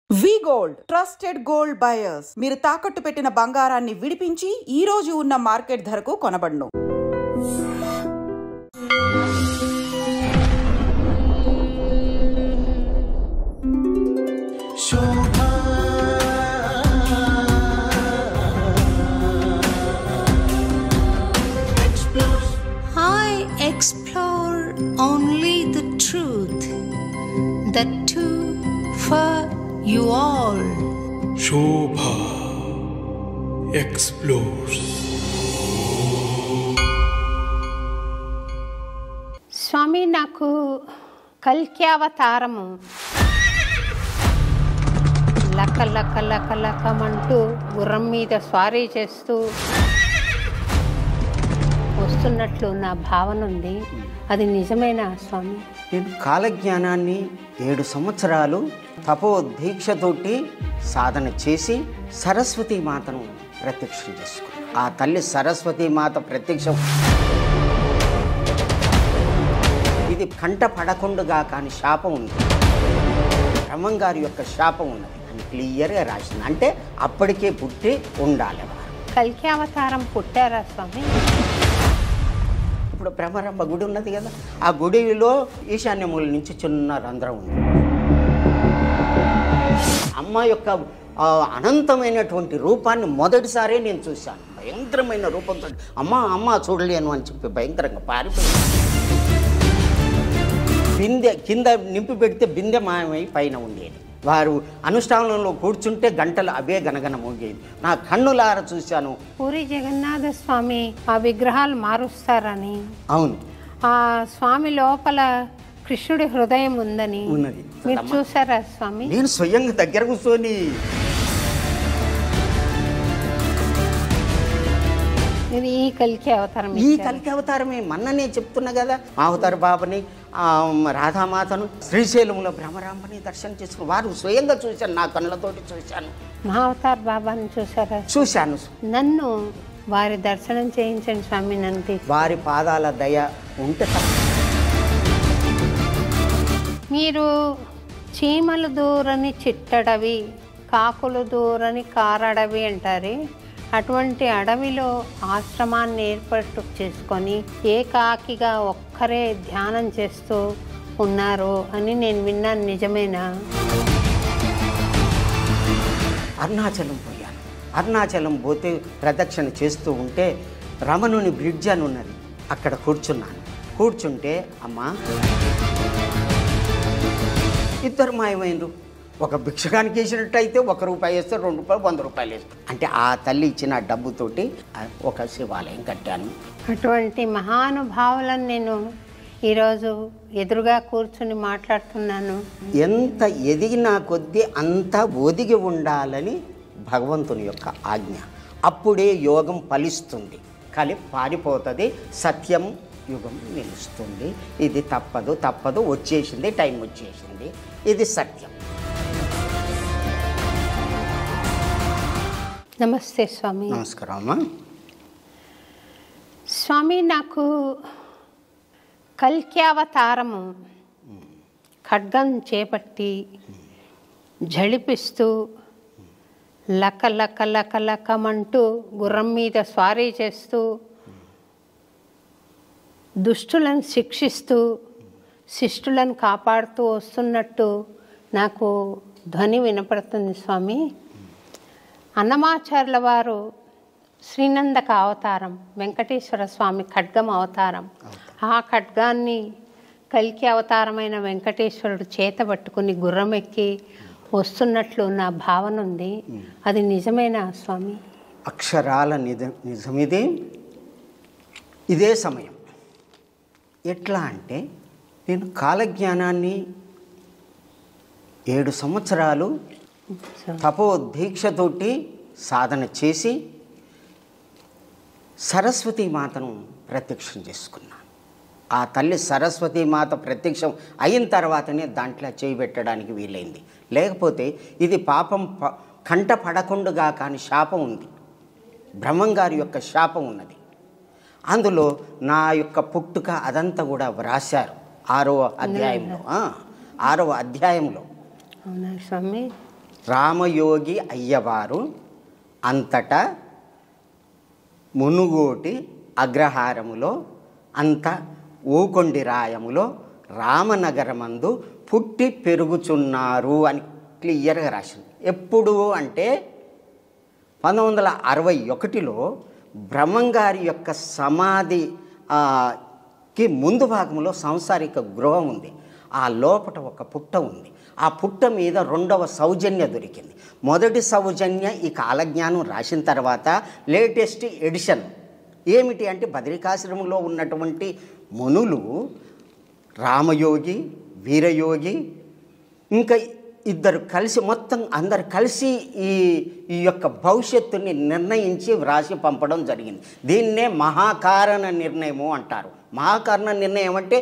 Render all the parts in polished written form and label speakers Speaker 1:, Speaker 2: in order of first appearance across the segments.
Speaker 1: వి gold trusted gold buyers మీరు తాకట్టు పెట్టిన బంగారాన్ని విడిపించి ఈ రోజు ఉన్న మార్కెట్ ధరకు కొనబడును.
Speaker 2: I explore only the truth, the two for you all.
Speaker 3: Shobha explores.
Speaker 2: స్వామి, నాకు కల్క్యావతారము లక లక లక లకమంటూ గుర్రం మీద స్వారీ చేస్తూ వస్తున్నట్లు నా భావన ఉంది. అది నిజమేనా స్వామి?
Speaker 4: నేను కాలజ్ఞానాన్ని 7 సంవత్సరాలు తపో దీక్షతోటి సాధన చేసి సరస్వతీ మాతను ప్రత్యక్షం చేసుకున్నాను. ఆ తల్లి సరస్వతీ మాత ప్రత్యక్షం ఇది కంట పడకుండా కానీ శాపం ఉంది. బ్రహ్మంగారి యొక్క శాపం ఉన్నది అని క్లియర్గా రాసింది. అంటే అప్పటికే పుట్టి ఉండాలి.
Speaker 2: కల్క్యావతారం పుట్టారా స్వామి?
Speaker 4: ఇప్పుడు బ్రహ్మరమ్మ గుడి ఉన్నది కదా, ఆ గుడిలో ఈశాన్యమూల నుంచి చిన్న రంధ్రం ఉంది. అమ్మ యొక్క అనంతమైనటువంటి రూపాన్ని మొదటిసారే నేను చూశాను. భయంకరమైన రూపంతో అమ్మ అమ్మ చూడలేను అని చెప్పి భయంకరంగా పారిపోయింది. బిందె కింద నింపి పెడితే బిందె మాయమై పైన ఉండేది. వారు అనుష్ఠానంలో కూర్చుంటే గంటలు అవే గనగన మోగేది. నా కన్నులార చూశాను.
Speaker 2: పూరి జగన్నాథ స్వామి ఆ విగ్రహాలు మారుస్తారని,
Speaker 4: అవును,
Speaker 2: ఆ స్వామి లోపల కృష్ణుడి హృదయం ఉందని
Speaker 4: ఉన్నది.
Speaker 2: మీరు చూసారా స్వామి?
Speaker 4: నేను స్వయంగా దగ్గర కూర్చొని
Speaker 2: ఇది ఈ కల్కి అవతారం.
Speaker 4: ఈ కలికి అవతారమే మన్ననే చెప్తున్నా కదా. అవతార బాబని రాధామాతను శ్రీశైలంలో బ్రహ్మరాంబని దర్శనం చేసుకుని వారు స్వయంగా చూశాను. నా కళ్ళతోటి చూశాను.
Speaker 2: మహావతార్ బాబాని చూసారా?
Speaker 4: చూశాను.
Speaker 2: నన్ను వారి దర్శనం చేయించండి స్వామి. నంది
Speaker 4: వారి పాదాల దయ ఉంటే
Speaker 2: మీరు చీమలు దూరని చిట్టడవి, కాకులు దూరని కారడవి అంటారు. అటువంటి అడవిలో ఆశ్రమాన్ని ఏర్పాటు చేసుకొని ఏకాకిగా ఒక్కరే ధ్యానం చేస్తూ ఉన్నారు అని నేను విన్నాను. నిజమేనా?
Speaker 4: అరుణాచలం పోయాను. అరుణాచలం పోతే ప్రదక్షిణ చేస్తూ ఉంటే రమణుని బ్రిడ్జ్ అని ఉన్నది. అక్కడ కూర్చున్నాను. కూర్చుంటే అమ్మా ఇద్దరు మాయమైనరు. ఒక భిక్షగానికి వేసినట్టయితే ₹1 వేస్తే ₹2, ₹100 వేస్తారు. అంటే ఆ తల్లి ఇచ్చిన డబ్బుతోటి ఒక శివాలయం కట్టాను.
Speaker 2: అటువంటి మహానుభావులను నేను ఈరోజు ఎదురుగా కూర్చుని మాట్లాడుతున్నాను.
Speaker 4: ఎంత ఎదిగినా కొద్దీ అంత ఒదిగి ఉండాలని భగవంతుని యొక్క ఆజ్ఞ. అప్పుడే యోగం ఫలిస్తుంది, కలి పారిపోతుంది, సత్యం యుగం నిలుస్తుంది. ఇది తప్పదు తప్పదు, వచ్చేసింది, టైం వచ్చేసింది, ఇది సత్యం.
Speaker 2: నమస్తే స్వామి.
Speaker 4: నమస్కారం అమ్మా.
Speaker 2: స్వామి, నాకు కల్క్యావతారము ఖడ్గం చేపట్టి జడిపిస్తూ లక లక లక లకమంటూ గుర్రం మీద స్వారీ చేస్తూ దుష్టులను శిక్షిస్తూ శిష్టులను కాపాడుతూ వస్తున్నట్టు నాకు ధ్వని వినపడుతుంది స్వామి. అన్నమాచార్యుల వారు శ్రీనందక అవతారం, వెంకటేశ్వర స్వామి ఖడ్గం అవతారం. ఆ ఖడ్గాన్ని కల్కి అవతారమైన వెంకటేశ్వరుడు చేత పట్టుకుని గుర్రం ఎక్కి వస్తున్నట్లు నా భావన ఉంది. అది నిజమేనా స్వామి?
Speaker 4: అక్షరాల నిజమిదే. ఇదే సమయం. ఎట్లా అంటే నేను కాలజ్ఞానాన్ని 7 సంవత్సరాలు తపో దీక్షతోటి సాధన చేసి సరస్వతీ మాతను ప్రత్యక్షం చేసుకున్నాను. ఆ తల్లి సరస్వతీ మాత ప్రత్యక్షం అయిన తర్వాతనే దాంట్లో చేయి పెట్టడానికి వీలైంది. లేకపోతే ఇది పాపం కంట పడకుండా కానీ శాపం ఉంది. బ్రహ్మంగారి యొక్క శాపం ఉన్నది. అందులో నా యొక్క పుట్టుక అదంతా కూడా వ్రాశారు 6వ అధ్యాయంలో. 6వ అధ్యాయంలో
Speaker 2: అవునా స్వామి?
Speaker 4: రామయోగి అయ్యవారు అంతటా మునుగోటి అగ్రహారములో అంత ఊకొండి రాయములో రామనగరమందు పుట్టి పెరుగుచున్నారు అని క్లియర్గా రాసింది. ఎప్పుడు అంటే 1961లో బ్రహ్మంగారి యొక్క సమాధి కి ముందు భాగంలో సంసారిక గృహం ఉంది. ఆ లోపట ఒక పుట్ట ఉంది. ఆ పుట్ట మీద రెండవ సౌజన్య దొరికింది. మొదటి సౌజన్య ఈ కాలజ్ఞానం రాసిన తర్వాత లేటెస్ట్ ఎడిషన్ ఏమిటి అంటే బదరికాశ్రమంలో ఉన్నటువంటి మునులు రామయోగి, వీరయోగి, ఇంకా ఇద్దరు కలిసి మొత్తం అందరు కలిసి ఈ యొక్క భవిష్యత్తుని నిర్ణయించి వ్రాసి పంపడం జరిగింది. దీన్నే మహాకారణ నిర్ణయము అంటారు. మహాకారణ నిర్ణయం అంటే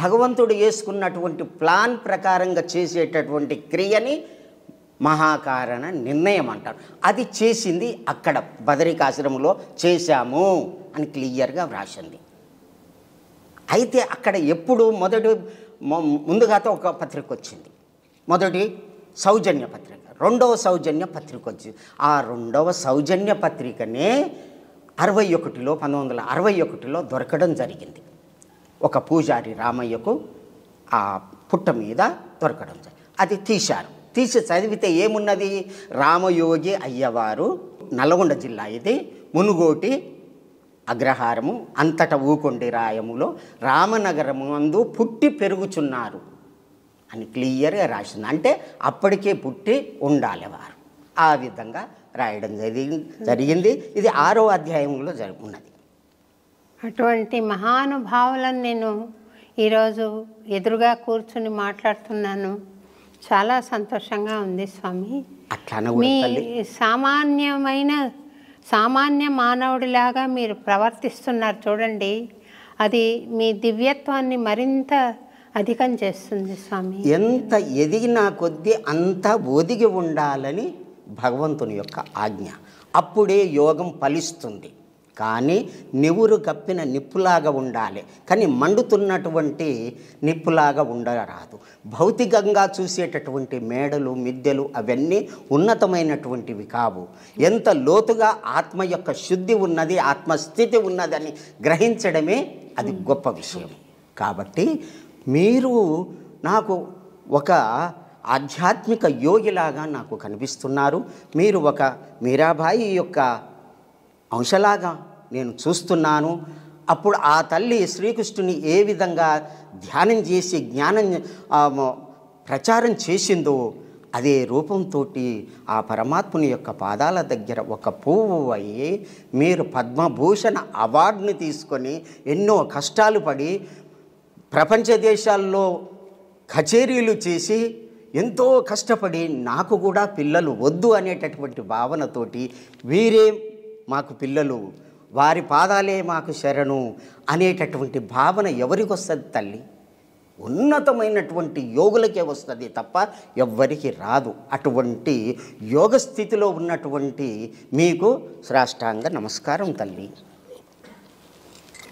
Speaker 4: భగవంతుడు వేసుకున్నటువంటి ప్లాన్ ప్రకారంగా చేసేటటువంటి క్రియని మహాకారణ నిర్ణయం అంటారు. అది చేసింది అక్కడ బదరికాశ్రమంలో చేశాము అని క్లియర్గా వ్రాసింది. అయితే అక్కడ ఎప్పుడు ముందుగా ఒక పత్రిక వచ్చింది. మొదటి సౌజన్య పత్రిక, రెండవ సౌజన్య పత్రిక వచ్చింది. ఆ రెండవ సౌజన్య పత్రికనే 1961లో దొరకడం జరిగింది. ఒక పూజారి రామయ్యకు ఆ పుట్ట మీద దొరకడం జరిగింది. అది తీశారు. తీసి చదివితే ఏమున్నది? రామయోగి అయ్యవారు, నల్గొండ జిల్లా, ఇది మునుగోటి అగ్రహారము అంతట ఊకొండి రాయములో రామనగరము అందు పుట్టి పెరుగుచున్నారు అని క్లియర్గా రాసింది. అంటే అప్పటికే పుట్టి ఉండాలి వారు. ఆ విధంగా రాయడం జరిగింది. ఇది 6వ అధ్యాయంలో ఉన్నది.
Speaker 2: అటువంటి మహానుభావులను నేను ఈరోజు ఎదురుగా కూర్చుని మాట్లాడుతున్నాను. చాలా సంతోషంగా ఉంది స్వామి. మీ సామాన్య మానవుడిలాగా మీరు ప్రవర్తిస్తున్నారు చూడండి. అది మీ దివ్యత్వాన్ని మరింత అధికం చేస్తుంది స్వామి.
Speaker 4: ఎంత ఎదిగినా కొద్దీ అంత ఒదిగి ఉండాలని భగవంతుని యొక్క ఆజ్ఞ. అప్పుడే యోగం ఫలిస్తుంది. కానీ నివురు కప్పిన నిప్పులాగా ఉండాలి, కానీ మండుతున్నటువంటి నిప్పులాగా ఉండరాదు. భౌతికంగా చూసేటటువంటి మేడలు, మిద్దెలు అవన్నీ ఉన్నతమైనటువంటివి కావు. ఎంత లోతుగా ఆత్మ యొక్క శుద్ధి ఉన్నది, ఆత్మస్థితి ఉన్నదని గ్రహించడమే అది గొప్ప విషయం. కాబట్టి మీరు నాకు ఒక ఆధ్యాత్మిక యోగిలాగా నాకు కనిపిస్తున్నారు. మీరు ఒక మీరాబాయి యొక్క అంశలాగా నేను చూస్తున్నాను. అప్పుడు ఆ తల్లి శ్రీకృష్ణుని ఏ విధంగా ధ్యానం చేసి జ్ఞానం ప్రచారం చేసిందో అదే రూపంతో ఆ పరమాత్ముని యొక్క పాదాల దగ్గర ఒక పువ్వు అయ్యి మీరు పద్మభూషణ అవార్డుని తీసుకొని ఎన్నో కష్టాలు పడి ప్రపంచ దేశాల్లో కచేరీలు చేసి ఎంతో కష్టపడి నాకు కూడా పిల్లలు వద్దు అనేటటువంటి భావనతోటి వీరే మాకు పిల్లలు, వారి పాదాలే మాకు శరణు అనేటటువంటి భావన ఎవరికి వస్తుంది తల్లి? ఉన్నతమైనటువంటి యోగులకే వస్తుంది తప్ప ఎవ్వరికి రాదు. అటువంటి యోగ స్థితిలో ఉన్నటువంటి మీకు శ్రాష్టాంగ నమస్కారం తల్లి.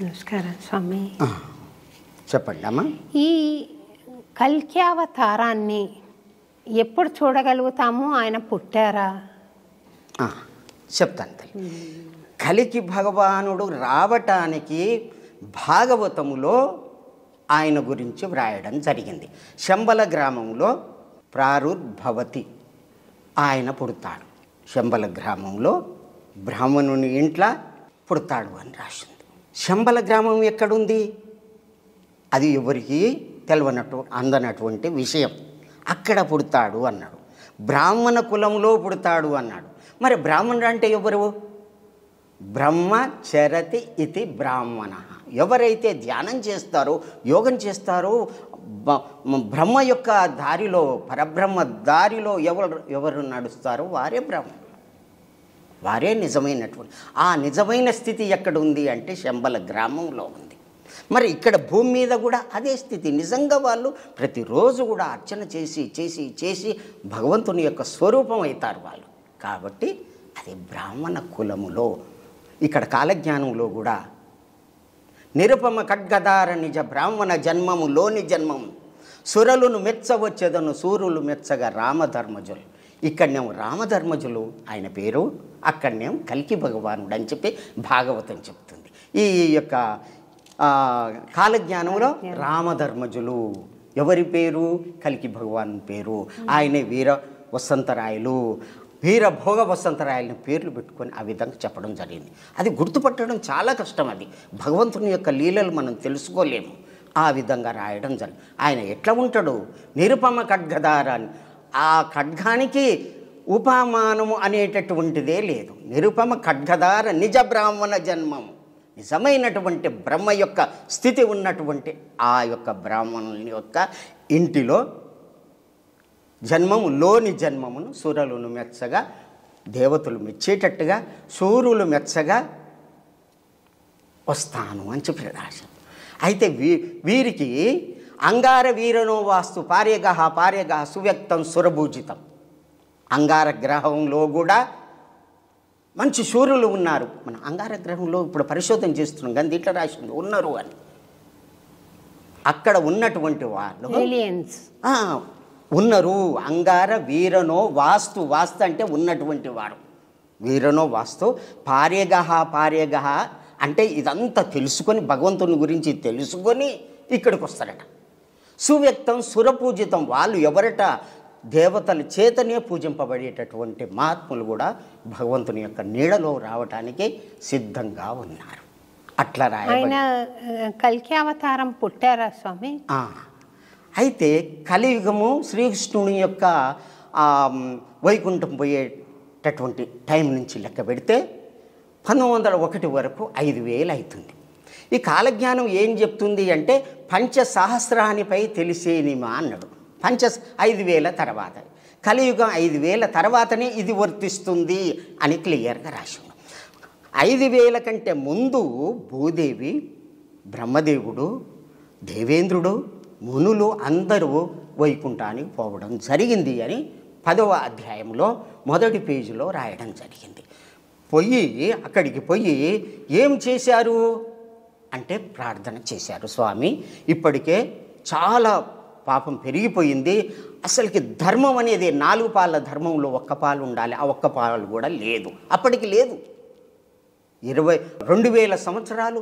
Speaker 2: నమస్కారం స్వామి.
Speaker 4: చెప్పండి అమ్మా.
Speaker 2: ఈ కల్క్యావతారాన్ని ఎప్పుడు చూడగలుగుతాము? ఆయన పుట్టారా?
Speaker 4: చెప్తాను తల్లి. కలికి భగవానుడు రావటానికి భాగవతములో ఆయన గురించి వ్రాయడం జరిగింది. శంబల గ్రామంలో ప్రారుర్భవతి, ఆయన పుడతాడు. శంబల గ్రామంలో బ్రాహ్మణుని ఇంట్లో పుడతాడు అని రాసింది. శంబల గ్రామం ఎక్కడుంది? అది ఎవరికి అందనటువంటి విషయం. అక్కడ పుడతాడు అన్నాడు. బ్రాహ్మణ కులంలో పుడతాడు అన్నాడు. మరి బ్రాహ్మణుడు అంటే ఎవరు? బ్రహ్మచరతి ఇది బ్రాహ్మణ. ఎవరైతే ధ్యానం చేస్తారో, యోగం చేస్తారో, బ్రహ్మ యొక్క దారిలో, పరబ్రహ్మ దారిలో ఎవరు నడుస్తారో వారే బ్రాహ్మణులు, వారే నిజమైనటువంటి. ఆ నిజమైన స్థితి ఎక్కడ ఉంది అంటే శంబల గ్రామంలో ఉంది. మరి ఇక్కడ భూమి మీద కూడా అదే స్థితి. నిజంగా వాళ్ళు ప్రతిరోజు కూడా అర్చన చేసి చేసి చేసి భగవంతుని యొక్క స్వరూపం అవుతారు వాళ్ళు. కాబట్టి అది బ్రాహ్మణ కులములో. ఇక్కడ కాలజ్ఞానంలో కూడా నిరుపమ ఖడ్గదార నిజ బ్రాహ్మణ జన్మములోని జన్మము సురలును మెచ్చవచ్చెదను సూర్యులు మెచ్చగా రామధర్మజులు. ఇక్కడనేమో రామధర్మజులు ఆయన పేరు, అక్కడనేమో కల్కి భగవానుడు అని చెప్పి భాగవతం చెప్తుంది. ఈ యొక్క కాలజ్ఞానంలో రామధర్మజులు ఎవరి పేరు? కల్కి భగవాన్ పేరు. ఆయనే వీర వసంతరాయలు, వీరభోగ వసంతరాయలని పేర్లు పెట్టుకొని ఆ విధంగా చెప్పడం జరిగింది. అది గుర్తుపట్టడం చాలా కష్టం. అది భగవంతుని యొక్క లీలలు మనం తెలుసుకోలేము. ఆ విధంగా రాయడం జరిగింది. ఆయన ఎట్లా ఉంటాడు? నిరుపమ ఖడ్గధారాన్ని, ఆ ఖడ్గానికి ఉపమానము అనేటటువంటిదే లేదు. నిరుపమ ఖడ్గధార నిజ బ్రాహ్మణ జన్మము, నిజమైనటువంటి బ్రహ్మ యొక్క స్థితి ఉన్నటువంటి ఆ యొక్క బ్రాహ్మణుని యొక్క ఇంటిలో జన్మములోని జన్మమును సూర్యులను మెచ్చగా, దేవతలు మెచ్చేటట్టుగా, సూర్యులు మెచ్చగా వస్తాను అని చెప్పి రాశారు. అయితే వీరికి అంగార వీరనో వాస్తు పార్యగ సువ్యక్తం సురభూజితం. అంగార గ్రహంలో కూడా మంచి సూర్యులు ఉన్నారు. మన అంగార గ్రహంలో ఇప్పుడు పరిశోధన చేస్తున్నాం కానీ దీంట్లో రాసింది ఉన్నారు అని. అక్కడ ఉన్నటువంటి వాళ్ళు ఉన్నారు. అంగార వీరనో వాస్తు, వాస్తు అంటే ఉన్నటువంటి వాడు, వీరనో వాస్తు పార్యగ అంటే ఇదంతా తెలుసుకొని, భగవంతుని గురించి తెలుసుకొని ఇక్కడికి వస్తారట. సువ్యక్తం సురపూజితం, వాళ్ళు ఎవరట? దేవతల చేతనే పూజింపబడేటటువంటి మహాత్ములు కూడా భగవంతుని యొక్క నీడలో రావటానికి సిద్ధంగా ఉన్నారు. అట్లా
Speaker 2: ఆయన కల్కి అవతారం పుట్టారా స్వామి?
Speaker 4: అయితే కలియుగము శ్రీకృష్ణుని యొక్క వైకుంఠం పోయేటటువంటి టైం నుంచి లెక్క పెడితే 1901 వరకు 5000 అవుతుంది. ఈ కాలజ్ఞానం ఏం చెప్తుంది అంటే పంచసహస్రానిపై తెలిసేనిమా అన్నాడు. 5000 తర్వాత, కలియుగం 5000 తర్వాతనే ఇది వర్తిస్తుంది అని క్లియర్గా రాశాడు. 5000 కంటే ముందు భూదేవి, బ్రహ్మదేవుడు, దేవేంద్రుడు, మునులు అందరూ వైకుంఠానికి పోవడం జరిగింది అని 10వ అధ్యాయంలో మొదటి పేజీలో రాయడం జరిగింది. అక్కడికి పోయి ఏం చేశారు అంటే ప్రార్థన చేశారు. స్వామి, ఇప్పటికే చాలా పాపం పెరిగిపోయింది, అసలుకి ధర్మం అనేది 4 పాల ధర్మంలో 1 పాలు ఉండాలి, ఆ 1 పాలు కూడా లేదు, అప్పటికి లేదు. 2000 సంవత్సరాలు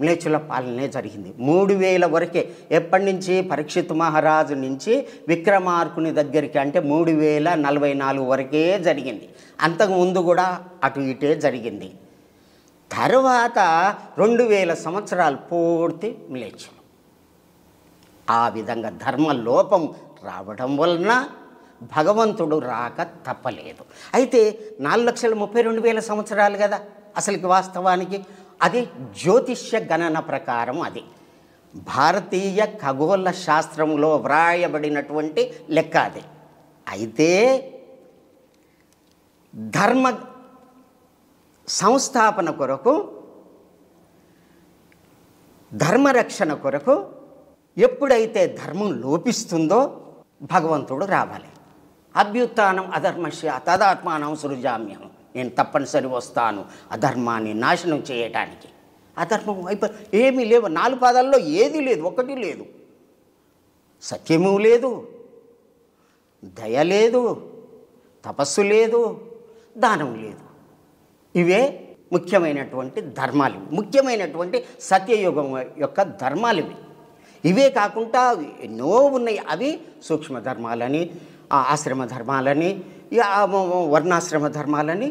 Speaker 4: మ్లేచ్చుల పాలనే జరిగింది. 3000 వరకే. ఎప్పటి నుంచి? పరీక్షిత్ మహారాజు నుంచి విక్రమార్కుని దగ్గరికి, అంటే 3044 వరకే జరిగింది. అంతకుముందు కూడా అటు ఇటే జరిగింది. తర్వాత 2000 సంవత్సరాలు పూర్తి మ్లేచ్చులు. ఆ విధంగా ధర్మ లోపం రావడం వలన భగవంతుడు రాక తప్పలేదు. అయితే 4,32,000 సంవత్సరాలు కదా అసలుకి వాస్తవానికి. అది జ్యోతిష్య గణన ప్రకారం, అది భారతీయ ఖగోళ శాస్త్రంలో వ్రాయబడినటువంటి లెక్క అది. అయితే ధర్మ సంస్థాపన కొరకు, ధర్మరక్షణ కొరకు ఎప్పుడైతే ధర్మం లోపిస్తుందో భగవంతుడు రావాలి. అభ్యుత్థానం అధర్మస్య తదాత్మానం సృజామ్యం, నేను తప్పనిసరి వస్తాను అధర్మాన్ని నాశనం చేయటానికి. అధర్మం ఏమీ లేవు, 4 పాదాల్లో ఏది లేదు, ఒకటి లేదు. సత్యము లేదు, దయ లేదు, తపస్సు లేదు, దానం లేదు. ఇవే ముఖ్యమైనటువంటి ధర్మాలు, ముఖ్యమైనటువంటి సత్యయుగం యొక్క ధర్మాలు ఇవి. ఇవే కాకుండా ఎన్నో ఉన్నాయి. అవి సూక్ష్మ ధర్మాలని, ఆశ్రమ ధర్మాలని, వర్ణాశ్రమ ధర్మాలని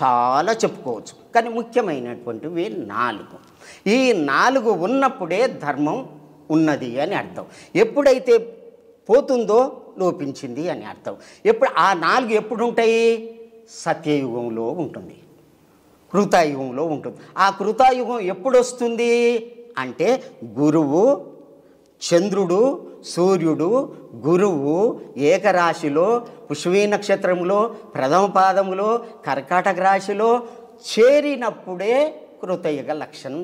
Speaker 4: చాలా చెప్పుకోవచ్చు. కానీ ముఖ్యమైనటువంటివి 4. ఈ 4 ఉన్నప్పుడే ధర్మం ఉన్నది అని అర్థం. ఎప్పుడైతే పోతుందో లోపించింది అని అర్థం. ఆ 4 ఎప్పుడు ఉంటాయి? సత్యయుగంలో ఉంటుంది, కృతాయుగంలో ఉంటుంది. ఆ కృతాయుగం ఎప్పుడు వస్తుంది అంటే గురువు, చంద్రుడు, సూర్యుడు, గురువు ఏకరాశిలో, పుష్వీ నక్షత్రంలో, ప్రథమ పాదములో, కర్కాటక రాశిలో చేరినప్పుడే కృతయుగ లక్షణం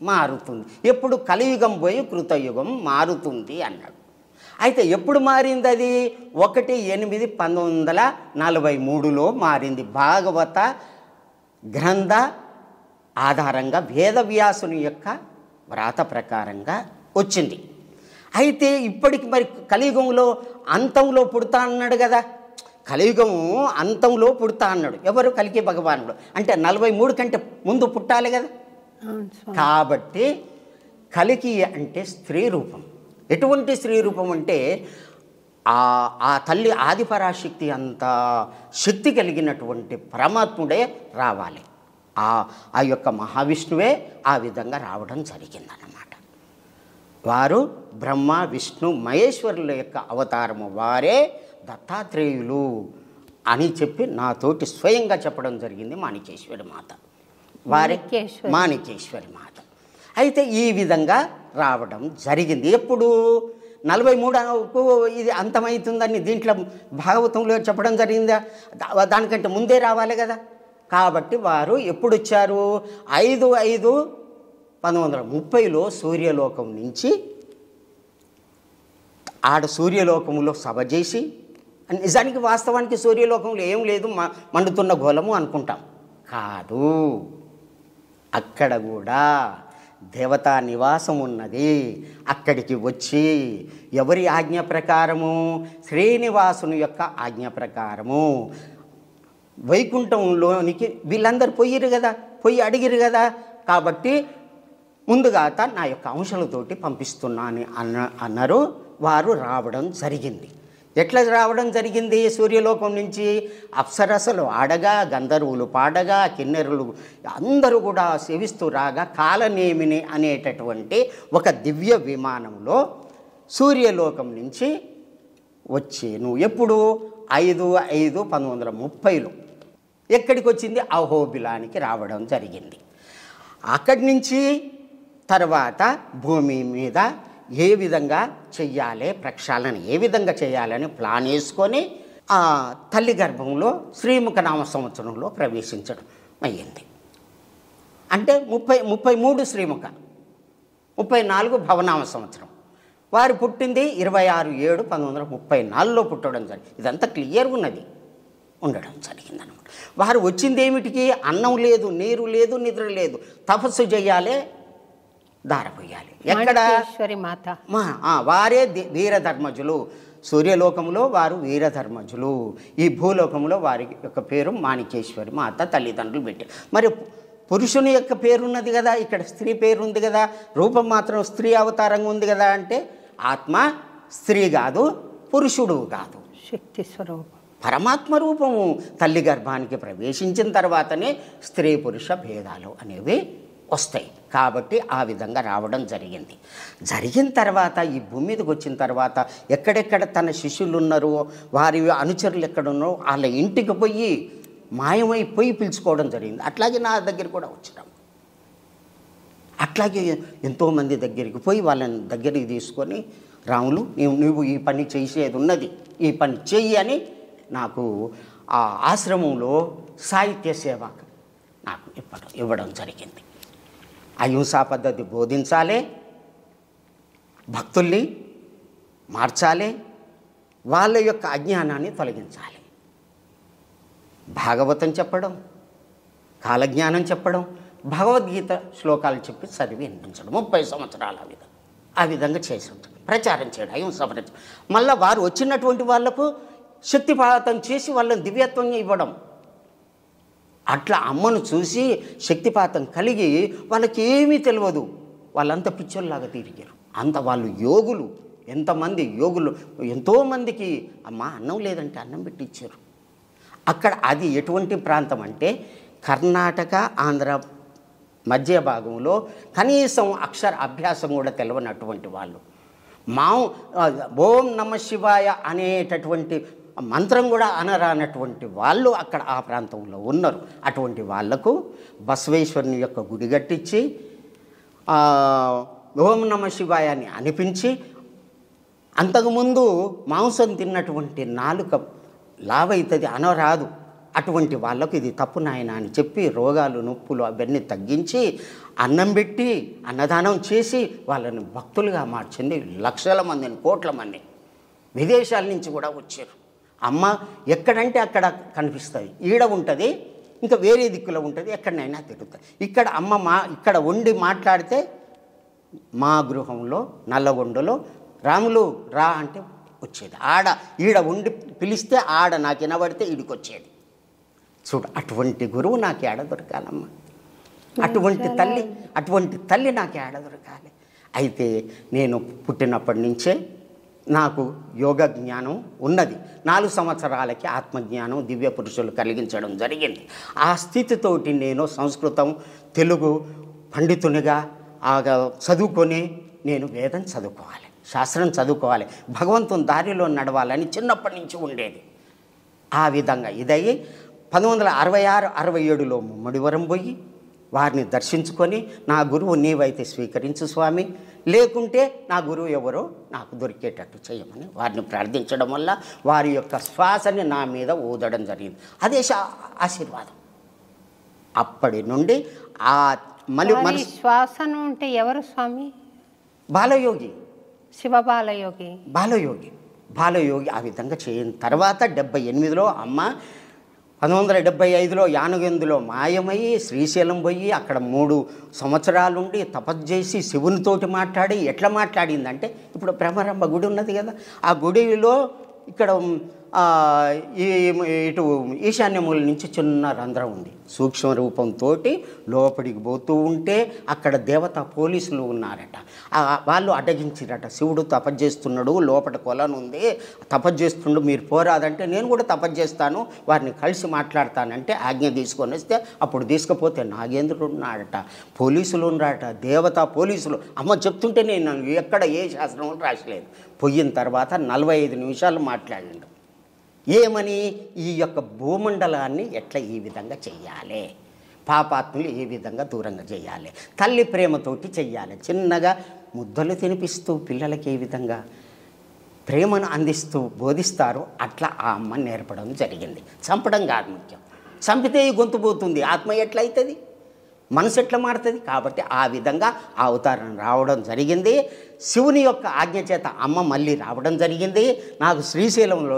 Speaker 4: మారుతుంది. ఎప్పుడు? కలియుగం పోయి కృతయుగం మారుతుంది అన్నాడు. అయితే ఎప్పుడు మారింది అది? 1/8/1943లో మారింది. భాగవత గ్రంథ ఆధారంగా వేదవ్యాసుని యొక్క వ్రాత ప్రకారంగా వచ్చింది. అయితే ఇప్పటికి మరి కలియుగంలో అంతంలో పుడతా అన్నాడు కదా, కలియుగము అంతంలో పుడతా అన్నాడు. ఎవరు? కలికి భగవానుడు. అంటే 43 కంటే ముందు పుట్టాలి కదా.
Speaker 2: అవును స్వామి.
Speaker 4: కాబట్టి కలికి అంటే స్త్రీ రూపం. ఎటువంటి స్త్రీ రూపం అంటే ఆ తల్లి ఆదిపరాశక్తి అంత శక్తి కలిగినటువంటి పరమాత్ముడే రావాలి. ఆ యొక్క మహావిష్ణువే ఆ విధంగా రావడం జరిగిందన్నమాట. వారు బ్రహ్మ విష్ణు మహేశ్వరుల యొక్క అవతారము, వారే దత్తాత్రేయులు అని చెప్పి నాతోటి స్వయంగా చెప్పడం జరిగింది మాణికేశ్వరి మాత. వారి మాణికేశ్వరి మాత. అయితే ఈ విధంగా రావడం జరిగింది. ఎప్పుడు 43కు ఇది అంతమవుతుందని దీంట్లో భాగవతంలో చెప్పడం జరిగిందా? దానికంటే ముందే రావాలి కదా. కాబట్టి వారు ఎప్పుడు వచ్చారు? 5/5/1930లో సూర్యలోకం నుంచి సూర్యలోకములో సభ చేసి, నిజానికి వాస్తవానికి సూర్యలోకంలో ఏం లేదు, మండుతున్న గోళము అనుకుంటాం. కాదు, అక్కడ కూడా దేవతా నివాసం ఉన్నది. అక్కడికి వచ్చి ఎవరి ఆజ్ఞ ప్రకారము? శ్రీనివాసుని యొక్క ఆజ్ఞ ప్రకారము వైకుంఠంలోనికి వీళ్ళందరూ పోయిరు కదా, పోయి అడిగిరు కదా. కాబట్టి ముందుగా నా యొక్క అంశాలతోటి పంపిస్తున్నాను అన్నారు. వారు రావడం జరిగింది. ఎట్లా రావడం జరిగింది? సూర్యలోకం నుంచి అప్సరసలు ఆడగా, గంధర్వులు పాడగా, కిన్నెరులు అందరూ కూడా సేవిస్తూ రాగా కాలనేమిని అనేటటువంటి ఒక దివ్య విమానంలో సూర్యలోకం నుంచి వచ్చేను. ఎప్పుడు? 5/5/1930లో ఎక్కడికి వచ్చింది? అహోబిలానికి రావడం జరిగింది. అక్కడి నుంచి తర్వాత భూమి మీద ఏ విధంగా చెయ్యాలి, ప్రక్షాళన ఏ విధంగా చేయాలని ప్లాన్ వేసుకొని ఆ తల్లి గర్భంలో శ్రీముఖ నామ సంవత్సరంలో ప్రవేశించడం అయ్యింది. అంటే 33 శ్రీముఖ, 34 భవనామ సంవత్సరం. వారు పుట్టింది 26/7/1934లో పుట్టడం జరిగింది. ఇదంతా క్లియర్గా ఉన్నది, ఉండడం జరిగిందనమాట. వారు వచ్చింది ఏమిటికి? అన్నం లేదు, నీరు లేదు, నిద్ర లేదు, తపస్సు చేయాలి, దారపోయాలి. ఎక్కడ?
Speaker 2: మాత.
Speaker 4: వారే వీరధర్మజులు. సూర్యలోకంలో వారు వీరధర్మజులు. ఈ భూలోకంలో వారి యొక్క పేరు మాణికేశ్వరి మాత తల్లిదండ్రులు పెట్టారు. మరి పురుషుని యొక్క పేరున్నది కదా, ఇక్కడ స్త్రీ పేరు ఉంది కదా, రూపం మాత్రం స్త్రీ అవతారంగా ఉంది కదా. అంటే ఆత్మ స్త్రీ కాదు, పురుషుడు కాదు,
Speaker 2: శక్తి స్వరూపం,
Speaker 4: పరమాత్మ రూపము. తల్లి గర్భానికి ప్రవేశించిన తర్వాతనే స్త్రీ పురుష భేదాలు అనేవి వస్తాయి. కాబట్టి ఆ విధంగా రావడం జరిగింది. జరిగిన తర్వాత ఈ భూమి మీదకి వచ్చిన తర్వాత ఎక్కడెక్కడ తన శిష్యులు ఉన్నారో, వారి అనుచరులు ఎక్కడున్నారో వాళ్ళ ఇంటికి పోయి మాయమైపోయి పిలుచుకోవడం జరిగింది. అట్లాగే నా దగ్గర కూడా వచ్చినాం. అట్లాగే ఎంతోమంది దగ్గరికి పోయి వాళ్ళని దగ్గరికి తీసుకొని, రాములు నువ్వు ఈ పని చేసేది ఉన్నది, ఈ పని చెయ్యి అని నాకు ఆ ఆశ్రమంలో సాహిత్య సేవ నాకు ఇవ్వడం జరిగింది. అహింసా పద్ధతి బోధించాలి, భక్తుల్ని మార్చాలి, వాళ్ళ యొక్క అజ్ఞానాన్ని తొలగించాలి. భాగవతం చెప్పడం, కాలజ్ఞానం చెప్పడం, భగవద్గీత శ్లోకాలు చెప్పి చదివి వినిపించడం 30 సంవత్సరాలు ఆ విధంగా చేసి ప్రచారం చేయడం, అహింస ప్రచారం. మళ్ళీ వారు వచ్చినటువంటి వాళ్లకు శక్తిపాతం చేసి వాళ్ళని దివ్యత్వం ఇవ్వడం. అట్లా అమ్మను చూసి శక్తిపాతం కలిగి వాళ్ళకి ఏమీ తెలియదు, వాళ్ళంతా పిచ్చోళ్ళలాగా తిరిగారు. అంత వాళ్ళు యోగులు, ఎంతమంది యోగులు, ఎంతోమందికి అమ్మ అన్నం లేదంటే అన్నం పెట్టించారు. అక్కడ అది ఎటువంటి ప్రాంతం అంటే కర్ణాటక ఆంధ్ర మధ్య భాగంలో కనీసం అక్షర అభ్యాసం కూడా తెలియనటువంటి వాళ్ళు, ఓం నమ శివాయ అనేటటువంటి మంత్రం కూడా అనరానటువంటి వాళ్ళు అక్కడ ఆ ప్రాంతంలో ఉన్నారు. అటువంటి వాళ్లకు బసవేశ్వరుని యొక్క గుడి కట్టించి ఓం నమ శివాయ అని అనిపించి, అంతకుముందు మాంసం తిన్నటువంటి నాలుక లావైతుంది అనరాదు, అటువంటి వాళ్ళకు ఇది తప్పు నాయన అని చెప్పి రోగాలు నొప్పులు అవన్నీ తగ్గించి అన్నం పెట్టి అన్నదానం చేసి వాళ్ళని భక్తులుగా మార్చింది. లక్షల మందిని, కోట్ల మంది విదేశాల నుంచి కూడా వచ్చారు. అమ్మ ఎక్కడంటే అక్కడ కనిపిస్తుంది, ఈడ ఉంటుంది, ఇంకా వేరే దిక్కులో ఉంటుంది, ఎక్కడనైనా తిరుగుతుంది. ఇక్కడ అమ్మ ఇక్కడ ఉండి మాట్లాడితే మా గృహంలో నల్లగొండలో రాములు రా అంటే వచ్చేది. ఈడ ఉండి పిలిస్తే ఆడ నాకు వినబడితే ఈడికొచ్చేది. చూడు, అటువంటి గురువు నాకు ఏడ దొరకాలమ్మా, అటువంటి తల్లి నాకు ఏడ దొరకాలి. అయితే నేను పుట్టినప్పటి నుంచే నాకు యోగ జ్ఞానం ఉన్నది. 4 సంవత్సరాలకి ఆత్మజ్ఞానం దివ్య పురుషులు కలిగించడం జరిగింది. ఆ స్థితితోటి నేను సంస్కృతం తెలుగు పండితునిగా చదువుకొని నేను వేదం చదువుకోవాలి, శాస్త్రం చదువుకోవాలి, భగవంతుని దారిలో నడవాలని చిన్నప్పటి నుంచి ఉండేది. ఆ విధంగా ఇదయ్యి 1966-67లో ముమ్మడివరం పోయి వారిని దర్శించుకొని, నా గురువు నీవైతే స్వీకరించు స్వామి, లేకుంటే నా గురువు ఎవరో నాకు దొరికేటట్టు చేయమని వారిని ప్రార్థించడం వల్ల వారి యొక్క శ్వాసని నా మీద ఊదడం జరిగింది. అదే ఆశీర్వాదం. అప్పటి నుండి ఆ మళ్ళీ
Speaker 2: శ్వాసను అంటే ఎవరు స్వామి?
Speaker 4: బాలయోగి,
Speaker 2: శివ బాలయోగి.
Speaker 4: బాలయోగి ఆ విధంగా చేయని తర్వాత 78లో అమ్మ 1975లో యానగెందులో మాయమయ్యి శ్రీశైలం పోయి అక్కడ 3 సంవత్సరాలుండి తపస్సు చేసి శివునితోటి మాట్లాడి ఎట్లా మాట్లాడిందంటే, ఇప్పుడు బ్రహ్మరంభ గుడి ఉన్నది కదా, ఆ గుడిలో ఇక్కడ ఇటు ఈశాన్యమూల నుంచి చిన్న రంధ్రం ఉంది. సూక్ష్మ రూపంతో లోపలికి పోతూ ఉంటే అక్కడ దేవతా పోలీసులు ఉన్నారట. వాళ్ళు అడ్డగించిరట. శివుడు తపస్సు చేస్తున్నాడు, లోపల కొలనుంది, తపస్సు చేస్తుండు, మీరు పోరాదంటే నేను కూడా తపస్సు చేస్తాను, వారిని కలిసి మాట్లాడతానంటే ఆజ్ఞ తీసుకొని వస్తే అప్పుడు తీసుకుపోతే నాగేంద్రుడు ఉన్నాడట, పోలీసులు ఉన్నారట, దేవతా పోలీసులు. అమ్మ చెప్తుంటే నేను ఎక్కడ ఏ శాస్త్రం రాసలేదు. పోయిన తర్వాత 45 నిమిషాలు మాట్లాడిండు. ఏమని? ఈ యొక్క భూమండలాన్ని ఎట్లా ఈ విధంగా చెయ్యాలి, పాపాత్ములు ఏ విధంగా దూరంగా చేయాలి, తల్లి ప్రేమతోటి చెయ్యాలి, చిన్నగా ముద్దలు తినిపిస్తూ పిల్లలకి ఏ విధంగా ప్రేమను అందిస్తూ బోధిస్తారో అట్లా ఆ అమ్మ నేర్పడం జరిగింది. చంపడం కాదు ముఖ్యం, చంపితే గొంతు పోతుంది, ఆత్మ ఎట్లయితుంది, మనసు ఎట్లా మారుతుంది. కాబట్టి ఆ విధంగా ఆ అవతారం రావడం జరిగింది. శివుని యొక్క ఆజ్ఞ చేత అమ్మ మళ్ళీ రావడం జరిగింది. నాకు శ్రీశైలంలో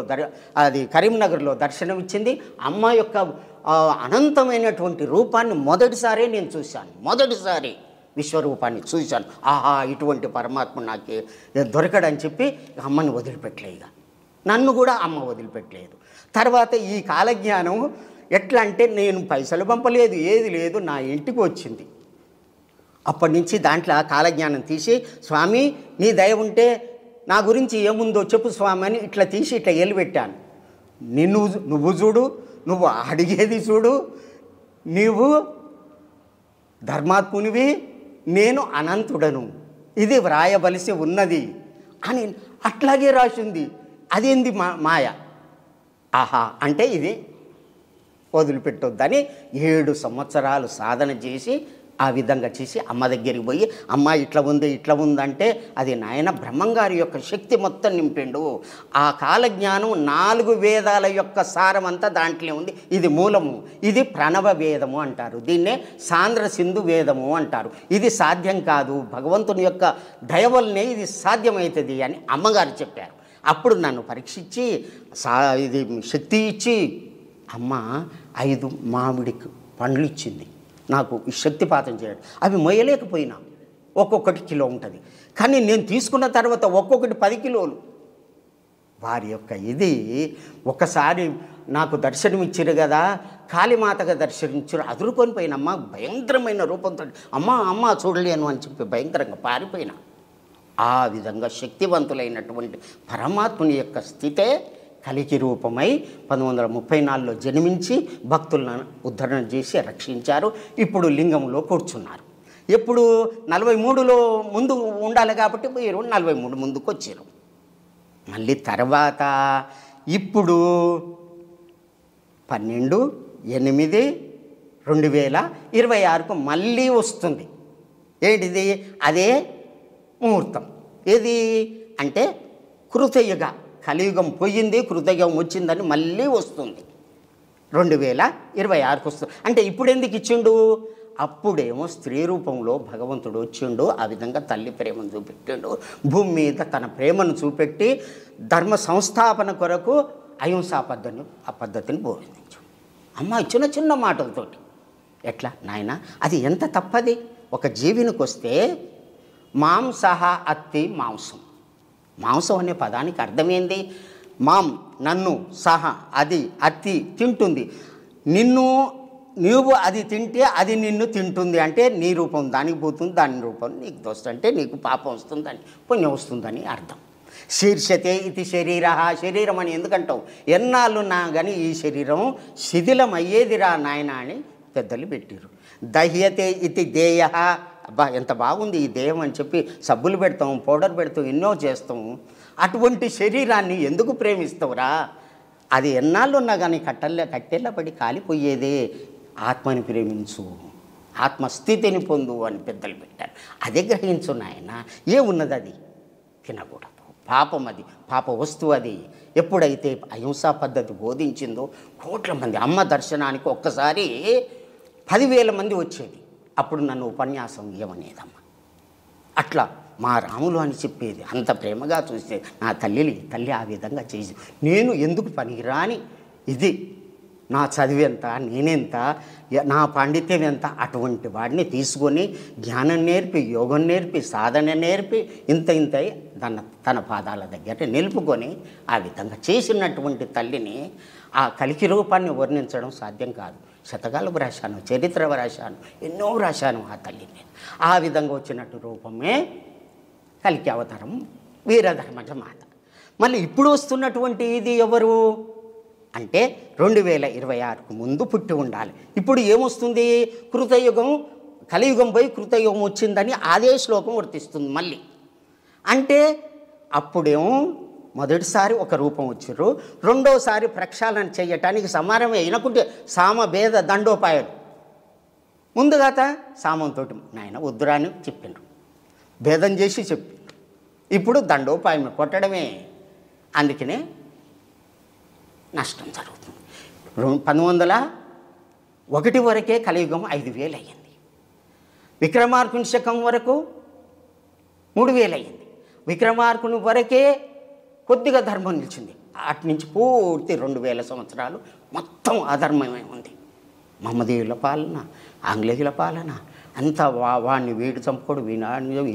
Speaker 4: అది కరీంనగర్లో దర్శనం ఇచ్చింది. అమ్మ యొక్క అనంతమైనటువంటి రూపాన్ని మొదటిసారి నేను చూశాను. మొదటిసారి విశ్వరూపాన్ని చూశాను. ఆహా, ఇటువంటి పరమాత్మ నాకు దొరకడని చెప్పి అమ్మని వదిలిపెట్టలేదు. నన్ను కూడా అమ్మ వదిలిపెట్టలేదు. తర్వాత ఈ కాలజ్ఞానం ఎట్లా అంటే, నేను పైసలు పంపలేదు, ఏది లేదు, నా ఇంటికి వచ్చింది. అప్పటి నుంచి దాంట్లో కాలజ్ఞానం తీసి, స్వామి నీ దయ ఉంటే నా గురించి ఏముందో చెప్పు స్వామి అని ఇట్లా తీసి ఇట్లా ఎలిపెట్టాను. నువ్వు చూడు, నువ్వు అడిగేది చూడు, నీవు ధర్మాత్మునివి, నేను అనంతుడను, ఇది వ్రాయవలసి ఉన్నది అని అట్లాగే రాసింది. అదేంది మాయ. ఆహా అంటే ఇది వదిలిపెట్టొద్దని 7 సంవత్సరాలు సాధన చేసి ఆ విధంగా చేసి అమ్మ దగ్గరికి పోయి, అమ్మ ఇట్లా ఉందంటే అది నాయన బ్రహ్మంగారి యొక్క శక్తి మొత్తం నింపిండు. ఆ కాలజ్ఞానం 4 వేదాల యొక్క సారం అంతా దాంట్లో ఉంది. ఇది మూలము, ఇది ప్రణవ వేదము అంటారు, దీన్నే సాంద్ర సింధు వేదము అంటారు. ఇది సాధ్యం కాదు, భగవంతుని యొక్క దయ వల్లనే ఇది సాధ్యమవుతుంది అని అమ్మగారు చెప్పారు. అప్పుడు నన్ను పరీక్షించి ఇది శక్తి ఇచ్చి అమ్మ 5 మామిడి పండ్లు ఇచ్చింది నాకు ఈ శక్తిపాతం చేయడం. అవి మొయ్యలేకపోయినా, ఒక్కొక్కటి కిలో ఉంటుంది. కానీ నేను తీసుకున్న తర్వాత ఒక్కొక్కటి 10 కిలోలు. వారి యొక్క ఇది ఒకసారి నాకు దర్శనం ఇచ్చారు కదా, కాళీమాతగా దర్శనించారు, అదురుకొని పోయినమ్మ, భయంకరమైన రూపంతో అమ్మ చూడలేను అని చెప్పి భయంకరంగా పారిపోయినా. ఆ విధంగా శక్తివంతులైనటువంటి పరమాత్ముని యొక్క స్థితే కలికి రూపమై 1934లో జన్మించి భక్తులను ఉద్ధరణ చేసి రక్షించారు. ఇప్పుడు లింగంలో కూర్చున్నారు. ఎప్పుడు 43లో ముందు ఉండాలి కాబట్టి 43 ముందుకు వచ్చారు. మళ్ళీ తర్వాత ఇప్పుడు 12/8/2026కు మళ్ళీ వస్తుంది. ఏంటిది? అదే ముహూర్తం. ఏది అంటే కృతయుగ, కలియుగం పోయింది, కృతయుగం వచ్చిందని మళ్ళీ వస్తుంది. 2026కు వస్తుంది. అంటే ఇప్పుడు ఎందుకు ఇచ్చిండు? అప్పుడేమో స్త్రీ రూపంలో భగవంతుడు వచ్చిండు, ఆ విధంగా తల్లి ప్రేమను చూపెట్టిండు, భూమి మీద తన ప్రేమను చూపెట్టి ధర్మ సంస్థాపన కొరకు అహింసా పద్ధతిని బోధించు. అమ్మ చిన్న మాటలతోటి ఎట్లా నాయన, అది ఎంత తప్పది. ఒక జీవినికి వస్తే మాంసహ అత్తి మాంసం, మాంసం అనే పదానికి అర్థమైంది మాం, నన్ను, సహా, అది, అతి తింటుంది. నువ్వు అది తింటే అది నిన్ను తింటుంది అంటే నీ రూపం దానికి పోతుంది, దాని రూపం నీకు దోస్తుంది అంటే నీకు పాపం వస్తుందని పుణ్యం వస్తుందని అర్థం. శీర్షతే ఇది శరీరం అని ఎందుకంటావు? ఎన్నాళ్ళున్నా కానీ ఈ శరీరం శిథిలం అయ్యేదిరా నాయన అని పెద్దలు పెట్టారు. దహ్యతే ఇది దేయ. అబ్బా ఎంత బాగుంది ఈ దేహం అని చెప్పి సబ్బులు పెడతాం, పౌడర్ పెడతాం, ఎన్నో చేస్తాం. అటువంటి శరీరాన్ని ఎందుకు ప్రేమిస్తావురా? అది ఎన్నాళ్ళున్నా కానీ కట్టెల్లో పడి కాలిపోయేదే. ఆత్మని ప్రేమించు, ఆత్మస్థితిని పొందు అని పెద్దలు పెట్టారు. అదే గ్రహించు నాయన. ఏమున్నది అది తినకూడదు, పాపం, అది పాప వస్తువు. అది ఎప్పుడైతే అహింసా పద్ధతి బోధించిందో కోట్ల మంది అమ్మ దర్శనానికి ఒక్కసారి 10,000 మంది వచ్చేది. అప్పుడు నన్ను ఉపన్యాసం ఇవ్వమనేదమ్మ. అట్లా మా రాములు అని చెప్పేది. అంత ప్రేమగా చూస్తే నా తల్లి ఆ విధంగా చేసి నేను ఎందుకు పనికిరాని, ఇది నా చదివెంత, నేనెంత, నా పాండిత్యం ఎంత, అటువంటి వాడిని తీసుకొని జ్ఞానం నేర్పి, యోగం నేర్పి, సాధన నేర్పి ఇంత తన పాదాల దగ్గర నిలుపుకొని ఆ విధంగా చేసినటువంటి తల్లిని ఆ కలికి రూపాన్ని వర్ణించడం సాధ్యం కాదు. శతకాలు రాశాను, చరిత్ర రాశాను, ఎన్నో రాశాను ఆ తల్లిని. ఆ విధంగా వచ్చినట్టు రూపమే కలికి అవతారం వీరధర్మజ మాత. మళ్ళీ ఇప్పుడు వస్తున్నటువంటి ఇది ఎవరు అంటే 2026కు ముందు పుట్టి ఉండాలి. ఇప్పుడు ఏమొస్తుంది? కృతయుగం, కలియుగం పోయి కృతయుగం వచ్చిందని అదే శ్లోకం వర్తిస్తుంది మళ్ళీ. అంటే అప్పుడేమో మొదటిసారి ఒక రూపం వచ్చారు, రెండోసారి ప్రక్షాళన చేయటానికి సమానమే అయినకుంటే సామభేద దండోపాయాలు. ముందుగాత సామంతో నాయన వద్దురా అని చెప్పిండ్రు, భేదం చేసి చెప్పి, ఇప్పుడు దండోపాయం కొట్టడమే. అందుకనే నష్టం జరుగుతుంది. 1901 వరకే కలియుగం 5,000 అయ్యింది. విక్రమార్కుని శకం వరకు 3,000 అయ్యింది. విక్రమార్కుని వరకే కొద్దిగా ధర్మం నిలిచింది. అటు నుంచి పూర్తి 2,000 సంవత్సరాలు మొత్తం అధర్మమే ఉంది. మహమ్మదీయుల పాలన, ఆంగ్లేయుల పాలన అంతా వాడిని వీడు చంపుకోడు,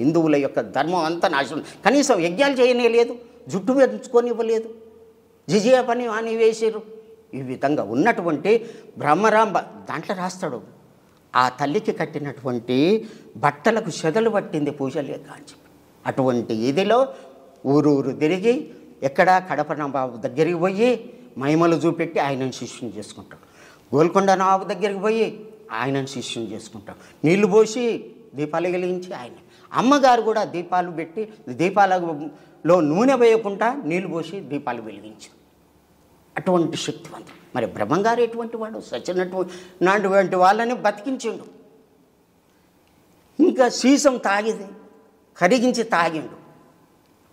Speaker 4: హిందువుల యొక్క ధర్మం అంతా నాశనం. కనీసం యజ్ఞాలు చేయలేదు, జుట్టు పెంచుకొని ఇవ్వలేదు, జిజియా పని అని వేసారు. ఈ విధంగా ఉన్నటువంటి బ్రహ్మరాంబ దాంట్లో రాస్తాడు, ఆ తల్లికి కట్టినటువంటి బట్టలకు చెదలు పట్టింది పూజలే కాంచి. అటువంటి ఇదిలో ఊరూరు తిరిగి ఎక్కడ కడప నవాబు దగ్గరికి పోయి మహిమలు చూపెట్టి ఆయనను శిష్యుని చేసుకుంటాడు. గోల్కొండ నవాబు దగ్గరికి పోయి ఆయనను శిష్యుని చేసుకుంటాడు. నీళ్లు పోసి దీపాలు వెలిగించి ఆయన అమ్మగారు కూడా దీపాలు పెట్టి దీపాలలో నూనె వేయకుండా నీళ్లు పోసి దీపాలు వెలిగించారు. అటువంటి శక్తివంతుడు. మరి బ్రహ్మంగారు ఎటువంటి వాడు? సచ్చినటువంటి వాళ్ళని బతికించిండు. ఇంకా సీసం తాగిది కరిగించి తాగిండు.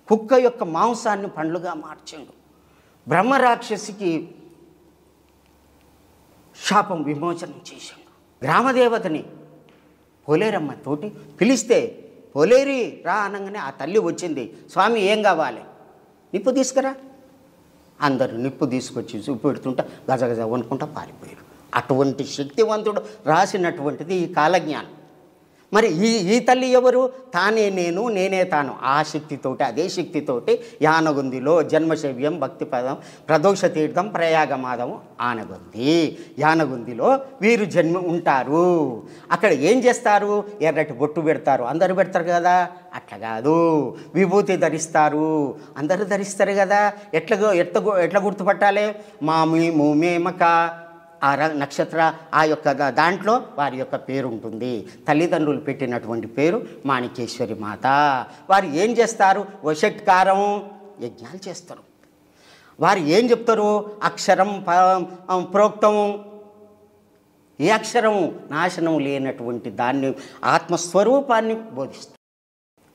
Speaker 4: కుక్క యొక్క మాంసాన్ని పండ్లుగా మార్చిండు. బ్రహ్మరాక్షసికి శాపం విమోచనం చేసిండు. గ్రామదేవతని పోలేరమ్మ తోటి పిలిస్తే పోలేరి రా అనగానే ఆ తల్లి వచ్చింది. స్వామి ఏం కావాలి? నిప్పు తీసుకురా. అందరూ నిప్పు తీసుకొచ్చి చూపెడుతుంటా గజగజ వనుకుంటా పారిపోయారు. అటువంటి శక్తివంతుడు రాసినటువంటిది ఈ కాలజ్ఞానం. మరి ఈ తల్లి ఎవరు? తానే నేను, నేనే తాను. ఆ శక్తితోటి, అదే శక్తితోటి యానగుందిలో జన్మశవ్యం భక్తిపదం ప్రదోష తీర్థం ప్రయాగమాదం ఆనగుంది. యానగుందిలో వీరు జన్మ ఉంటారు. అక్కడ ఏం చేస్తారు? ఎర్రటి బొట్టు పెడతారు. అందరూ పెడతారు కదా, అట్లా కాదు. విభూతి ధరిస్తారు, అందరూ ధరిస్తారు కదా. ఎట్లా గుర్తుపట్టాలి? మామి మూమేమక ఆ నక్షత్ర ఆ యొక్క దాంట్లో వారి యొక్క పేరు ఉంటుంది. తల్లిదండ్రులు పెట్టినటువంటి పేరు మాణికేశ్వరి మాత. వారు ఏం చేస్తారు? వషట్కారం యజ్ఞాలు చేస్తారు. వారు ఏం చెప్తారు? అక్షరం ప్రోక్తం. ఏ అక్షరము నాశనం లేనటువంటి దాన్ని ఆత్మస్వరూపాన్ని బోధిస్తారు.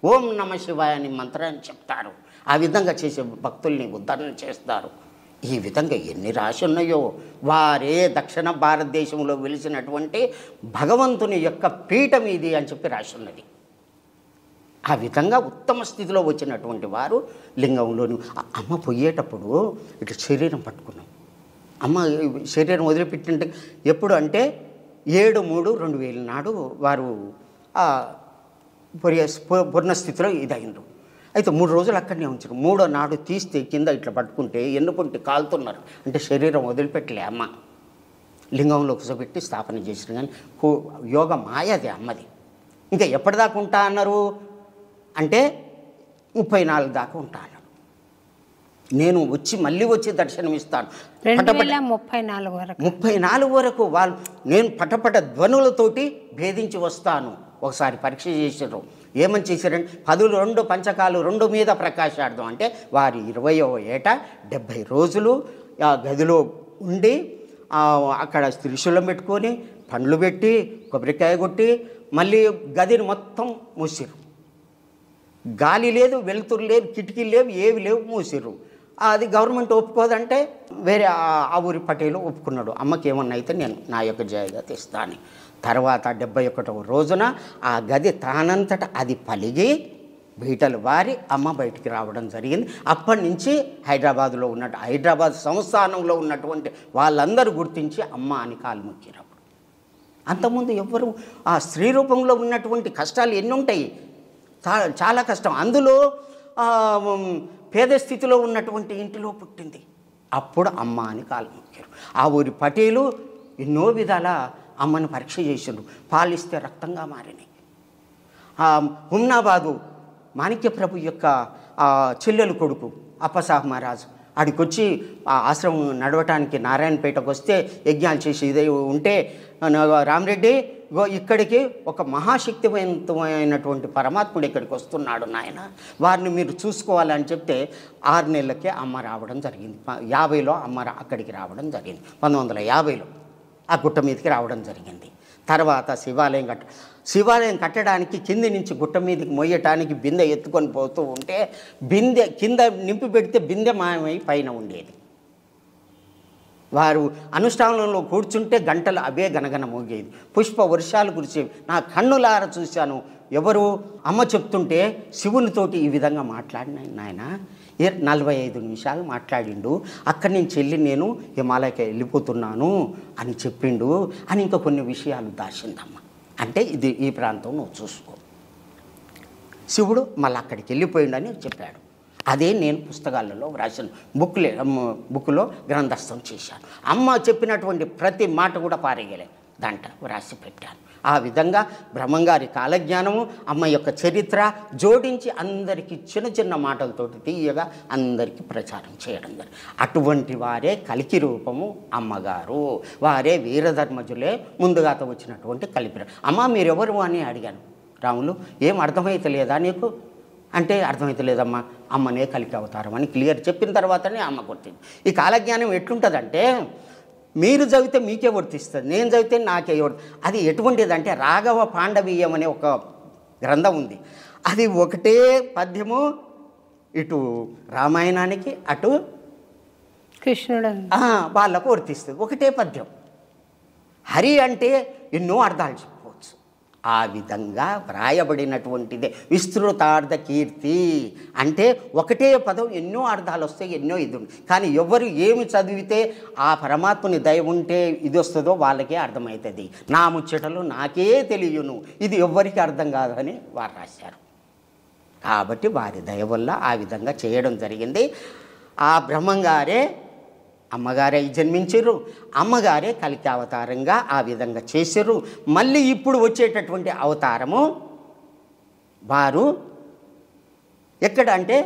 Speaker 4: ఓం నమ శివాయ అని మంత్రాన్ని చెప్తారు. ఆ విధంగా చేసే భక్తుల్ని ఉద్ధరణ చేస్తారు. ఈ విధంగా ఎన్ని రాశి ఉన్నాయో. వారే దక్షిణ భారతదేశంలో వెలిసినటువంటి భగవంతుని యొక్క పీఠం ఇది అని చెప్పి రాసి ఉన్నది. ఆ విధంగా ఉత్తమ స్థితిలో వచ్చినటువంటి వారు లింగంలోని అమ్మ పోయేటప్పుడు ఇట్లా శరీరం పట్టుకున్నాం. అమ్మ శరీరం వదిలిపెట్టింటే ఎప్పుడు అంటే 7/3/2000 నాడు వారు పూర్ణ స్థితిలో ఇదైనరు. అయితే 3 రోజులు అక్కడనే ఉంచారు. 3వ నాడు తీస్తే కింద ఇట్లా పట్టుకుంటే ఎన్నుకుంటే కాలుతున్నారు. అంటే శరీరం వదిలిపెట్టలే అమ్మ. లింగంలో కూర్చోబెట్టి స్థాపన చేసిన కానీ యోగ మాయది అమ్మది. ఇంకా ఎప్పటిదాకా ఉంటా అన్నారు అంటే 34 దాకా ఉంటా అన్నారు. నేను మళ్ళీ వచ్చి దర్శనం ఇస్తాను.
Speaker 2: 2034 వరకు
Speaker 4: 34 వరకు వాళ్ళు నేను పటపట ధ్వనులతోటి భేదించి వస్తాను. ఒకసారి పరీక్ష చేశారు. ఏమని చేశారంటే 12 పంచకాలు 2 మీద ప్రకాశార్థం అంటే వారి 20వ ఏట 70 రోజులు ఆ గదిలో ఉండి అక్కడ త్రిశూలం పెట్టుకొని పండ్లు పెట్టి కొబ్బరికాయ కొట్టి మళ్ళీ గదిని మొత్తం మూసిరు. గాలి లేదు, వెలుతురు లేదు, కిటికీలు లేవు, ఏవి లేవు, మూసిరు. అది గవర్నమెంట్ ఒప్పుకోదంటే వేరే ఆ ఊరి పటేలు ఒప్పుకున్నాడు. అమ్మకి ఏమన్నా అయితే నేను నా యొక్క జాయిగా తెస్తాను. తర్వాత 71వ రోజున ఆ గది తానంతట అది పలిగి బీటలు వారి అమ్మ బయటికి రావడం జరిగింది. అప్పటి నుంచి హైదరాబాద్ సంస్థానంలో ఉన్నటువంటి వాళ్ళందరూ గుర్తించి అమ్మ అని కాలు మొక్కిరు. అంతకుముందు ఎవ్వరు ఆ స్త్రీ రూపంలో ఉన్నటువంటి కష్టాలు ఎన్ని ఉంటాయి, చాలా కష్టం. అందులో పేద స్థితిలో ఉన్నటువంటి ఇంటిలో పుట్టింది. అప్పుడు అమ్మ అని కాలు మొక్కారు. ఆ ఊరి పటేలు ఎన్నో విధాల అమ్మను పరీక్ష చేసిండు. పాలిస్తే రక్తంగా మారినాయి. హుమ్నాబాదు మాణిక్యప్రభు యొక్క చెల్లెలు కొడుకు అప్పసాహ్ మహారాజు ఆడికొచ్చి ఆ ఆశ్రమం నడవటానికి నారాయణపేటకు వస్తే యజ్ఞాలు చేసి ఇదే ఉంటే రామరెడ్డి ఇక్కడికి ఒక మహాశక్తివంతమైనటువంటి పరమాత్ముడు ఇక్కడికి వస్తున్నాడు నాయన, వారిని మీరు చూసుకోవాలని చెప్తే 6 నెలలకే అమ్మ రావడం జరిగింది. 50లో అమ్మ అక్కడికి రావడం జరిగింది. 1950లో ఆ గుట్ట మీదకి రావడం జరిగింది. తర్వాత శివాలయం కట్టడానికి కింది నుంచి గుట్ట మీదకి మొయ్యటానికి బిందె ఎత్తుకొని పోతూ ఉంటే బిందె కింద నింపి పెడితే బిందె మాయమై పైన ఉండేది. వారు అనుష్ఠానంలో కూర్చుంటే గంటలు అవే గనగన మోగేది. పుష్ప వర్షాలు కురిసేవి. నా కన్నులార చూశాను. ఎవరు అమ్మ చెప్తుంటే శివునితోటి ఈ విధంగా మాట్లాడిన నాయన 45 నిమిషాలు మాట్లాడిండు. అక్కడి నుంచి వెళ్ళి నేను హిమాలయకి వెళ్ళిపోతున్నాను అని చెప్పిండు అని ఇంకా కొన్ని విషయాలు దాచిందమ్మ. అంటే ఈ ప్రాంతం నువ్వు చూసుకో. శివుడు మళ్ళీ అక్కడికి వెళ్ళిపోయిండని చెప్పాడు. అదే నేను పుస్తకాలలో వ్రాసిన బుక్లో గ్రంథస్థం చేశాను. అమ్మ చెప్పినటువంటి ప్రతి మాట కూడా పారేయలే, దాంట్లో వ్రాసి పెట్టాను. ఆ విధంగా బ్రహ్మంగారి కాలజ్ఞానము, అమ్మ యొక్క చరిత్ర జోడించి అందరికీ చిన్న చిన్న మాటలతోటి తీయగా అందరికీ ప్రచారం చేయడం జరిగింది. అటువంటి వారే కలికి రూపము అమ్మగారు. వారే వీరధర్మజులే ముందుగా వచ్చినటువంటి కలిపి. అమ్మ మీరెవరు అని అడిగాను. రాములు ఏం అర్థమైతే లేదా నీకు అంటే అర్థమైతే లేదమ్మా, అమ్మనే కలికి అవతారం అని క్లియర్ చెప్పిన తర్వాతనే అమ్మ గుర్తింది. ఈ కాలజ్ఞానం ఎట్లుంటుందంటే మీరు చదివితే మీకే వర్తిస్తుంది, నేను చదివితే నాకే అది ఎటువంటిదంటే రాఘవ పాండవీయం అనే ఒక గ్రంథం ఉంది. అది ఒకటే పద్యము, ఇటు రామాయణానికి అటు
Speaker 2: కృష్ణుడు
Speaker 4: వాళ్ళకు వర్తిస్తుంది. ఒకటే పద్యం. హరి అంటే ఎన్నో అర్థాలు చెప్పవచ్చు. ఆ విధంగా వ్రాయబడినటువంటిదే విస్తృతార్థ కీర్తి. అంటే ఒకటే పదం ఎన్నో అర్థాలు వస్తాయి, ఎన్నో ఇది ఉంది. కానీ ఎవరు ఏమి చదివితే ఆ పరమాత్మని దయ ఉంటే ఇది వస్తుందో వాళ్ళకే అర్థమవుతుంది. నా ముచ్చటలు నాకే తెలియను, ఇది ఎవ్వరికి అర్థం కాదని వారు రాశారు. కాబట్టి వారి దయ వల్ల ఆ విధంగా చేయడం జరిగింది. ఆ బ్రహ్మంగారే అమ్మగారే జన్మించారు, అమ్మగారే కలికి అవతారంగా ఆ విధంగా చేశారు. మళ్ళీ ఇప్పుడు వచ్చేటటువంటి అవతారము వారు ఎక్కడ అంటే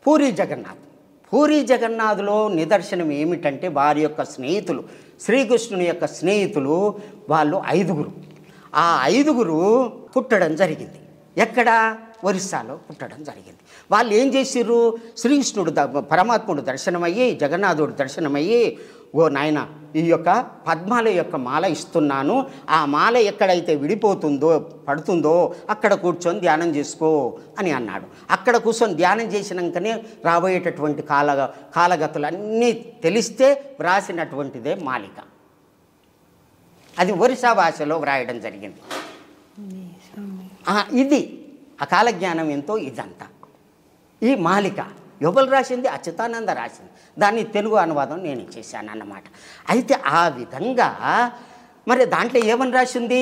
Speaker 4: పూరీ జగన్నాథ్. పూరీ జగన్నాథ్లో నిదర్శనం ఏమిటంటే వారి యొక్క స్నేహితులు, శ్రీకృష్ణుని యొక్క స్నేహితులు వాళ్ళు 5గురు. ఆ 5గురు పుట్టడం జరిగింది. ఎక్కడ? ఒరిస్సాలో పుట్టడం జరిగింది. వాళ్ళు ఏం చేసిర్రు? శ్రీకృష్ణుడు పరమాత్ముడు దర్శనమయ్యి, జగన్నాథుడు దర్శనమయ్యి, ఓ నాయన ఈ యొక్క పద్మాల యొక్క మాల ఇస్తున్నాను, ఆ మాల ఎక్కడైతే పడుతుందో అక్కడ కూర్చొని ధ్యానం చేసుకో అని అన్నాడు. అక్కడ కూర్చొని ధ్యానం చేసినాకనే రాబోయేటటువంటి కాలగతులన్నీ తెలిస్తే వ్రాసినటువంటిదే మాలిక. అది ఒరిస్సా భాషలో వ్రాయడం జరిగింది. ఇది ఆ కాలజ్ఞానం ఎంతో ఇదంతా. ఈ మాలిక ఎవరు రాసింది? అచ్యుతానంద రాసింది. దాన్ని తెలుగు అనువాదం నేను చేశాను అన్నమాట. అయితే ఆ విధంగా మరి దాంట్లో ఏమని రాసింది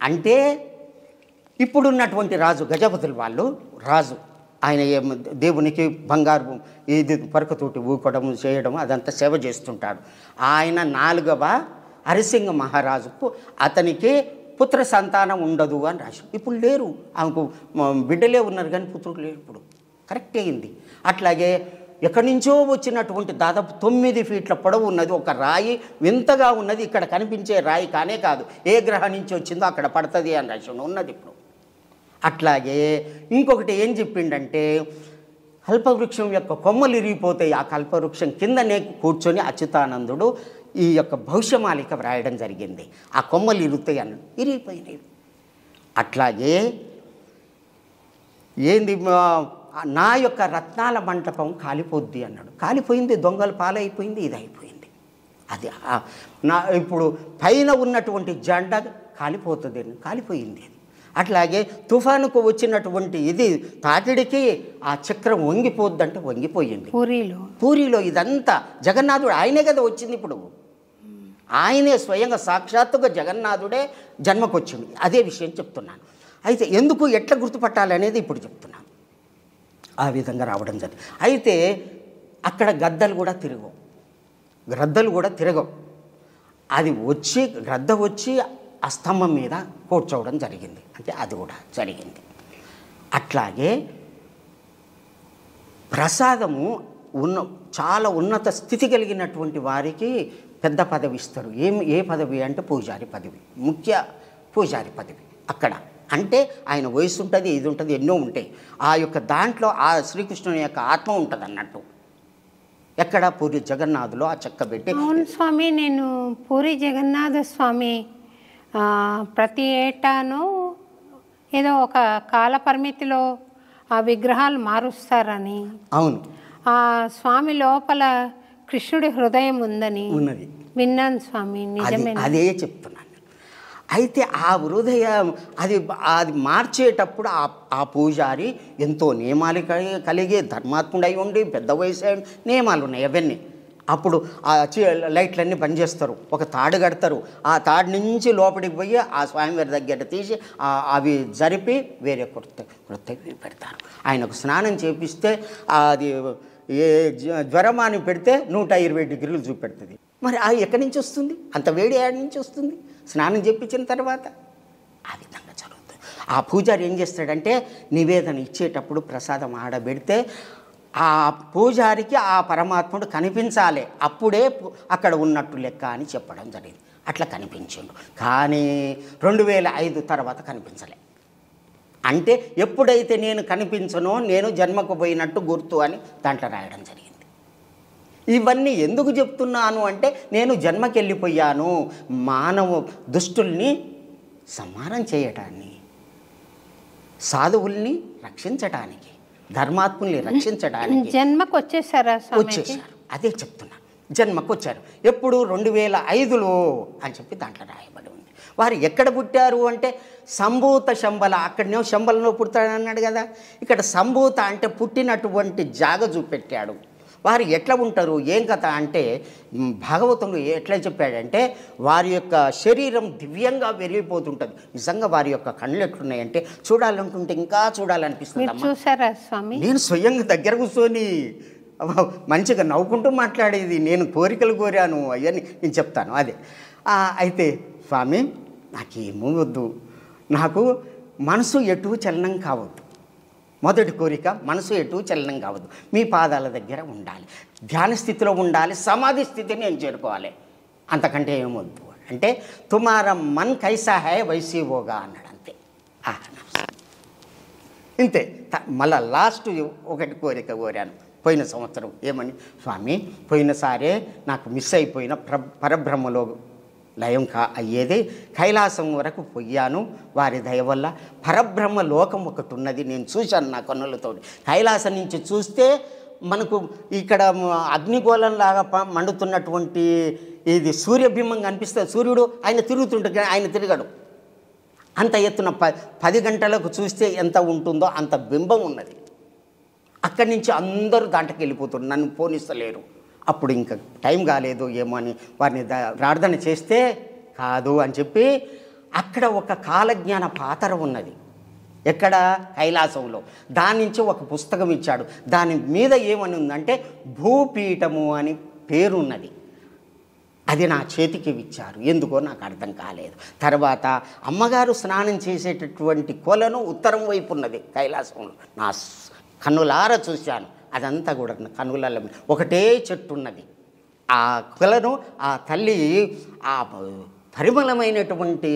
Speaker 4: అంటే ఇప్పుడున్నటువంటి రాజు గజపతులు వాళ్ళు రాజు ఆయన దేవునికి బంగారు ఇది పరకతోటి ఊకడం చేయడం అదంతా సేవ చేస్తుంటాడు. ఆయన 4వ హరిసింగ మహారాజుకు అతనికి పుత్ర సంతానం ఉండదు అని రాసి, ఇప్పుడు లేరు, ఆమెకు బిడ్డలే ఉన్నారు కానీ పుత్రుడు లేరు. ఇప్పుడు కరెక్ట్ అయింది. అట్లాగే ఎక్కడి నుంచో వచ్చినటువంటి దాదాపు 9 ఫీట్ల పొడవు ఉన్నది ఒక రాయి, వింతగా ఉన్నది, ఇక్కడ కనిపించే రాయి కానే కాదు, ఏ గ్రహం నుంచి వచ్చిందో అక్కడ పడుతుంది అని రాసి ఉన్నది ఇప్పుడు. అట్లాగే ఇంకొకటి ఏం చెప్పిండంటే, కల్పవృక్షం యొక్క కొమ్మలు ఇరిగిపోతాయి, ఆ కల్పవృక్షం కిందనే కూర్చొని అచ్యుతానందుడు ఈ యొక్క భవిష్యమాలిక వ్రాయడం జరిగింది. ఆ కొమ్మలు ఇరుగుతాయి అన్న, ఇరిగిపోయినాయి. అట్లాగే ఏంది, నా యొక్క రత్నాల మంటపం కాలిపోద్ది అన్నాడు. కాలిపోయింది, దొంగలు పాలైపోయింది, ఇది అయిపోయింది. అది నా ఇప్పుడు పైన ఉన్నటువంటి జెండా కాలిపోతుంది, కాలిపోయింది. అట్లాగే తుఫానుకు వచ్చినటువంటి ఇది తాకిడికి ఆ చక్రం వంగిపోద్దంటే వంగిపోయింది. పూరిలో ఇదంతా జగన్నాథుడు ఆయనే కదా వచ్చింది. ఇప్పుడు ఆయనే స్వయంగా సాక్షాత్తుగా జగన్నాథుడే జన్మకు వచ్చింది. అదే విషయం చెప్తున్నాను. అయితే ఎందుకు ఎట్లా గుర్తుపట్టాలనేది ఇప్పుడు చెప్తున్నాను. ఆ విధంగా రావడం జరిగింది. అయితే అక్కడ గ్రద్దలు కూడా తిరగవు. అది వచ్చి గ్రద్ద వచ్చి ఆ స్తంభం మీద కూర్చోవడం జరిగింది. అంటే అది కూడా జరిగింది. అట్లాగే ప్రసాదము చాలా ఉన్నత స్థితి కలిగినటువంటి వారికి పెద్ద పదవి ఇస్తారు. ఏ పదవి అంటే పూజారి పదవి, ముఖ్య పూజారి పదవి. అక్కడ అంటే ఆయన వయసు ఉంటుంది, ఇది ఉంటుంది, ఎన్నో ఉంటాయి. ఆ యొక్క దాంట్లో ఆ శ్రీకృష్ణుని యొక్క ఆత్మ ఉంటుంది అన్నట్టు. ఎక్కడ పూరి జగన్నాథులో ఆ చెక్క పెట్టి.
Speaker 2: అవును స్వామి, నేను పూరి జగన్నాథ స్వామి ప్రతి ఏటాను ఏదో ఒక కాల పరిమితిలో ఆ విగ్రహాలు మారుస్తారని,
Speaker 4: అవును,
Speaker 2: ఆ స్వామి లోపల కృష్ణుడి హృదయం ఉందని
Speaker 4: ఉన్నది
Speaker 2: విన్నాను స్వామి. నిజమే,
Speaker 4: అదే చెప్తున్నాను. అయితే ఆ హృదయం అది మార్చేటప్పుడు ఆ పూజారి ఎంతో నియమాలు కలిగి ధర్మాత్ముడై ఉండి పెద్ద వయసు నియమాలు ఉన్నాయి అవన్నీ. అప్పుడు ఆ లైట్లన్నీ బంద్ చేస్తారు, ఒక తాడు కడతారు, ఆ తాడు నుంచి లోపలికి పోయి ఆ స్వామివారి దగ్గర తీసి అవి జరిపి వేరే కొత్తవి పెడతారు. ఆయనకు స్నానం చేపిస్తే అది ఏ జ్వరమాని పెడితే 120 డిగ్రీలు చూపెడుతుంది. మరి అది ఎక్కడి నుంచి వస్తుంది? అంత వేడి ఆడి నుంచి వస్తుంది స్నానం చేయించిన తర్వాత. ఆ విధంగా జరుగుతుంది. ఆ పూజారి ఏం చేస్తాడంటే నివేదన ఇచ్చేటప్పుడు ప్రసాదం ఆడబెడితే ఆ పూజారికి ఆ పరమాత్ముడు కనిపించాలి, అప్పుడే అక్కడ ఉన్నట్టు లెక్క అని చెప్పడం జరిగింది. అట్లా కనిపించిండు. కానీ 2005 తర్వాత కనిపించలే. అంటే ఎప్పుడైతే నేను కనిపించనో నేను జన్మకు పోయినట్టు గుర్తు అని దాంట్లో రాయడం జరిగింది. ఇవన్నీ ఎందుకు చెప్తున్నాను అంటే నేను జన్మకి వెళ్ళిపోయాను, మానవ దుష్టుల్ని సంహారం చేయటాన్ని, సాధువుల్ని రక్షించటానికి, ధర్మాత్ముల్ని రక్షించడానికి
Speaker 2: జన్మకు వచ్చేసారు.
Speaker 4: అదే చెప్తున్నాను, జన్మకు వచ్చారు. ఎప్పుడు 2005లో అని చెప్పి దాంట్లో రాయబడి ఉంది. వారు ఎక్కడ పుట్టారు అంటే సంభూత శంబల, అక్కడనే శంబలలో పుడతాడన్నాడు కదా, ఇక్కడ సంభూత అంటే పుట్టినటువంటి జాగ చూపెట్టాడు. వారు ఎట్లా ఉంటారు ఏం కథ అంటే భాగవతంలో ఎట్లా చెప్పాడంటే వారి యొక్క శరీరం దివ్యంగా వెలిగిపోతుంటుంది. నిజంగా వారి యొక్క కళ్ళు ఎట్లున్నాయంటే చూడాలంటుంటే ఇంకా చూడాలనిపిస్తుంది.
Speaker 2: చూసారా స్వామి?
Speaker 4: నేను స్వయంగా దగ్గర కూర్చొని మంచిగా నవ్వుకుంటూ మాట్లాడేది, నేను కోరికలు కోరాను అవన్నీ నేను చెప్తాను. అదే అయితే స్వామి నాకేమో వద్దు, నాకు మనసు ఎటు చలనం కావద్దు. మొదటి కోరిక మనసు ఎటు చలనం కావద్దు, మీ పాదాల దగ్గర ఉండాలి, ధ్యాన స్థితిలో ఉండాలి, సమాధి స్థితిని నేను చేరుకోవాలి, అంతకంటే ఏమొద్దు అంటే తుమార మన్ కైసా హై వైసీ హోగా అన్నాడు. అంతే, ఇంతే. మళ్ళా లాస్ట్ ఒకటి కోరిక కోరాను పోయిన సంవత్సరం. ఏమని? స్వామి పోయినసారే నాకు మిస్ అయిపోయిన పరబ్రహ్మలో లయం అయ్యేది, కైలాసం వరకు పోయాను, వారి దయ వల్ల పరబ్రహ్మ లోకం ఒకటి ఉన్నది నేను చూశాను నా కన్నులతో. కైలాసం నుంచి చూస్తే మనకు ఇక్కడ అగ్నిగోళంలాగా మండుతున్నటువంటి ఇది సూర్యబింబం కనిపిస్తుంది. సూర్యుడు ఆయన తిరుగుతుంటే ఆయన తిరగడు. అంత ఎత్తున 10 గంటలకు చూస్తే ఎంత ఉంటుందో అంత బింబం ఉన్నది. అక్కడి నుంచి అందరూ దాంట్లోకి వెళ్ళిపోతున్నారు, నన్ను పోనిస్తలేరు. అప్పుడు ఇంకా టైం కాలేదు ఏమో అని వారిని ప్రార్థన చేస్తే కాదు అని చెప్పి అక్కడ ఒక కాలజ్ఞాన పాతర ఉన్నది. ఎక్కడ? కైలాసంలో. దాని నుంచి ఒక పుస్తకం ఇచ్చాడు. దాని మీద ఏమని ఉందంటే భూపీఠము అని పేరున్నది. అది నా చేతికి ఇచ్చారు. ఎందుకో నాకు అర్థం కాలేదు. తర్వాత అమ్మగారు స్నానం చేసేటటువంటి కొలను ఉత్తరం వైపు ఉన్నది కైలాసంలో. నా కన్నులారా చూశాను. అదంతా కూడా కన్నుల ఒకటే చెట్టు ఉన్నది. ఆ కొలను ఆ తల్లి ఆ పరిమళమైనటువంటి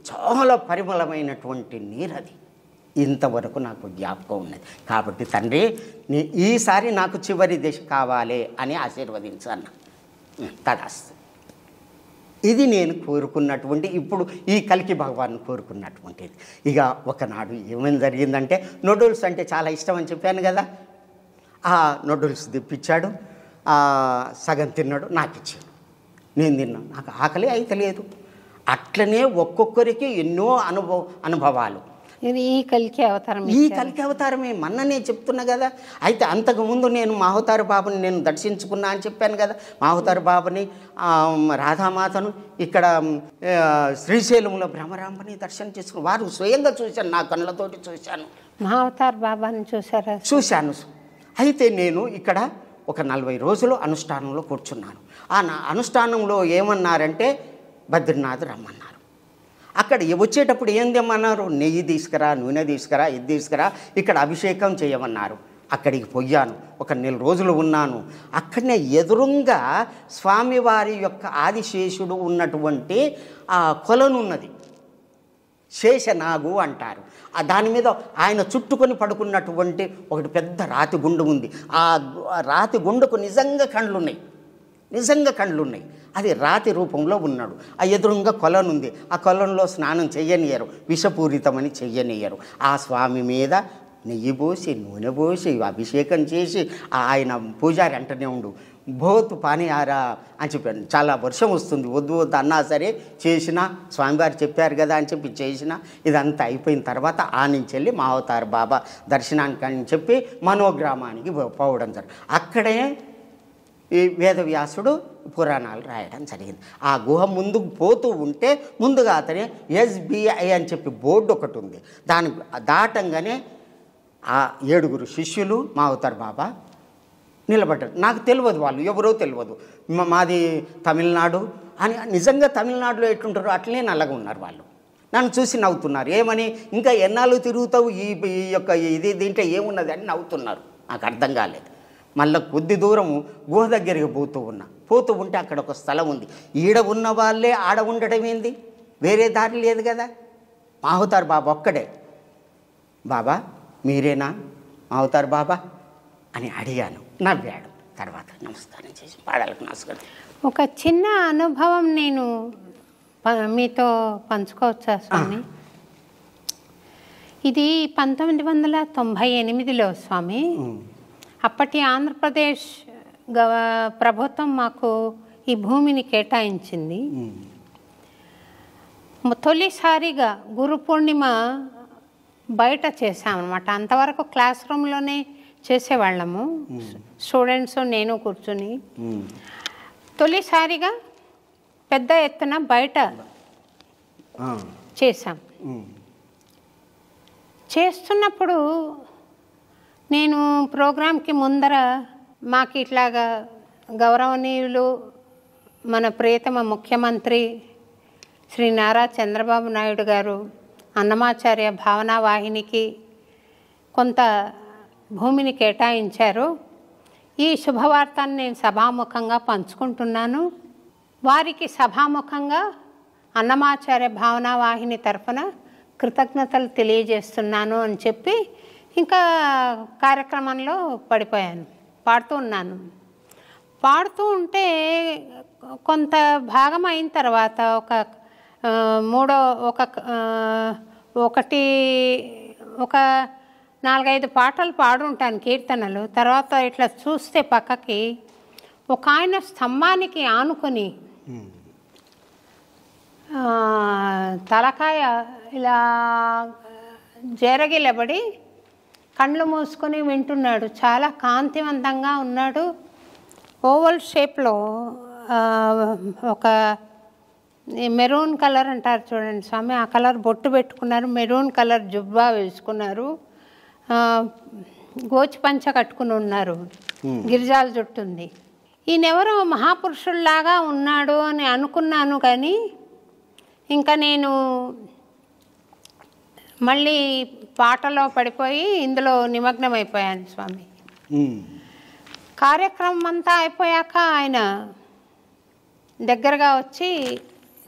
Speaker 4: చాలా పరిమళమైనటువంటి నీరది. ఇంతవరకు నాకు జ్ఞాపకం ఉన్నది. కాబట్టి తండ్రి ఈసారి నాకు చివరి దశ కావాలి అని ఆశీర్వదించాను. తదాస్తు. ఇది నేను కోరుకున్నటువంటి, ఇప్పుడు ఈ కల్కి భగవాన్ కోరుకున్నటువంటిది. ఇక ఒకనాడు ఏమేమి జరిగిందంటే, నూడిల్స్ అంటే చాలా ఇష్టం అని చెప్పాను కదా. ఆ నూడిల్స్ తెప్పించాడు. సగం తిన్నాడు, నాకు ఇచ్చాడు. నేను తిన్నాను. నాకు ఆకలి అయితే లేదు. అట్లనే ఒక్కొక్కరికి ఎన్నో అనుభవాలు.
Speaker 2: ఇది ఈ కల్కి అవతారం.
Speaker 4: ఈ కల్కి అవతారమే మొన్ననే చెప్తున్నా కదా. అయితే అంతకుముందు నేను మాహుతారు బాబుని నేను దర్శించుకున్నా అని చెప్పాను కదా. మాహుతారు బాబుని, రాధామాతను, ఇక్కడ శ్రీశైలంలో బ్రహ్మరాంబని దర్శనం చేసుకుని వారు స్వయంగా చూశాను, నా కళ్ళతోటి చూశాను.
Speaker 2: మాహుతారు బాబాని చూసారా?
Speaker 4: చూశాను. అయితే నేను ఇక్కడ ఒక 40 రోజులు అనుష్ఠానంలో కూర్చున్నాను. ఆ అనుష్ఠానంలో ఏమన్నారంటే బద్రీనాథ్ రమ్మన్నారు. అక్కడ వచ్చేటప్పుడు ఏం తెమ్మన్నారు? నెయ్యి తీసుకురా, నూనె తీసుకురా, ఇది తీసుకురా, ఇక్కడ అభిషేకం చేయమన్నారు. అక్కడికి పోయాను. ఒక 4 రోజులు ఉన్నాను. అక్కడనే ఎదురుగా స్వామివారి యొక్క ఆదిశేషుడు ఉన్నటువంటి ఆ కొలనున్నది. శేషనాగు అంటారు. దాని మీద ఆయన చుట్టుకొని పడుకున్నటువంటి ఒకటి పెద్ద రాతి గుండు ఉంది. ఆ రాతి గుండుకు నిజంగా కళ్ళున్నాయి. అది రాతి రూపంలో ఉన్నాడు. ఆ ఎదురుగా కొలనుంది. ఆ కొలంలో స్నానం చెయ్యనియరు, విషపూరితమని చెయ్యనియరు. ఆ స్వామి మీద నెయ్యి పోసి, నూనె పోసి, అభిషేకం చేసి, ఆయన పూజారి అంటనే ఉండు, బోత్ పానీయారా అని చెప్పాను. చాలా వర్షం వస్తుంది, వద్దు అన్నా సరే చేసిన, స్వామివారు చెప్పారు కదా అని చెప్పి చేసిన. ఇదంతా అయిపోయిన తర్వాత ఆ నుంచి వెళ్ళి మాహుతారు బాబా దర్శనానికి అని చెప్పి మనోగ్రామానికి పోవడం జరిగింది. అక్కడే ఈ వేదవ్యాసుడు పురాణాలు రాయడం జరిగింది. ఆ గుహ ముందుకు పోతూ ఉంటే ముందుగా అతనే SBI అని చెప్పి బోర్డు ఒకటి ఉంది. దాని దాటంగానే ఆ 7 శిష్యులు మాహుతారు బాబా నిలబడ్డారు. నాకు తెలియదు, వాళ్ళు ఎవరో తెలియదు. మాది తమిళనాడు అని. నిజంగా తమిళనాడులో ఎట్లుంటారో అట్లనే నల్లగా ఉన్నారు వాళ్ళు. నన్ను చూసి నవ్వుతున్నారు. ఏమని, ఇంకా ఎన్నాళ్ళు తిరుగుతావు ఈ యొక్క దీంట్లో ఏమున్నది అని నవ్వుతున్నారు. నాకు అర్థం కాలేదు. మళ్ళీ కొద్ది దూరం గుహ దగ్గరికి పోతూ ఉంటే అక్కడ ఒక స్థలం ఉంది. ఈడ ఉన్న వాళ్ళే ఆడ ఉండడం ఏంది, వేరే దారి లేదు కదా. మాహుతారు బాబా ఒక్కడే. బాబా మీరేనా మాహుతారు బాబా అని అడిగాను. నవ్వాడు. తర్వాత నమస్కారం చేసి పాడాలకు నమస్కారం.
Speaker 2: ఒక చిన్న అనుభవం నేను మీతో పంచుకోవచ్చా స్వామి? ఇది 1998లో స్వామి. అప్పటి ఆంధ్రప్రదేశ్ ప్రభుత్వం మాకు ఈ భూమిని కేటాయించింది. తొలిసారిగా గురు పూర్ణిమ బయట చేసామన్నమాట. అంతవరకు క్లాస్ రూమ్లోనే చేసేవాళ్ళము, స్టూడెంట్స్ నేను కూర్చుని. తొలిసారిగా పెద్ద ఎత్తున బయట చేశాం. చేస్తున్నప్పుడు నేను ప్రోగ్రాంకి ముందర మాకు ఇట్లాగా గౌరవనీయులు మన ప్రియతమ ముఖ్యమంత్రి శ్రీ నారా చంద్రబాబు నాయుడు గారు అన్నమాచార్య భావనా వాహినికి కొంత భూమిని కేటాయించారు. ఈ శుభవార్తను నేను సభాముఖంగా పంచుకుంటున్నాను. వారికి సభాముఖంగా అన్నమాచార్య భావనా వాహిని తరఫున కృతజ్ఞతలు తెలియజేస్తున్నాను అని చెప్పి ఇంకా కార్యక్రమంలో పడిపోయాను. పాడుతూ ఉంటే కొంత భాగం అయిన తర్వాత ఒక 4-5 పాటలు పాడుంటాను, కీర్తనలు. తర్వాత ఇట్లా చూస్తే పక్కకి ఒక ఆయన స్తంభానికి ఆనుకొని తలకాయ ఇలా జరగిలబడి కళ్ళు మూసుకొని వింటున్నాడు. చాలా కాంతివంతంగా ఉన్నాడు. ఓవల్ షేప్లో ఒక మెరూన్ కలర్ అంటారు చూడండి స్వామి, ఆ కలర్ బొట్టు పెట్టుకున్నారు, మెరూన్ కలర్ జుబ్బా వేసుకున్నారు, గోచి పంచ కట్టుకుని ఉన్నారు, గిరిజాల జుట్టు ఉంది. ఈయనెవరో మహాపురుషుల్లాగా ఉన్నాడు అని అనుకున్నాను. కానీ ఇంకా నేను మళ్ళీ పాటలో పడిపోయి ఇందులో నిమగ్నమైపోయాను స్వామి. కార్యక్రమం అంతా అయిపోయాక ఆయన దగ్గరగా వచ్చి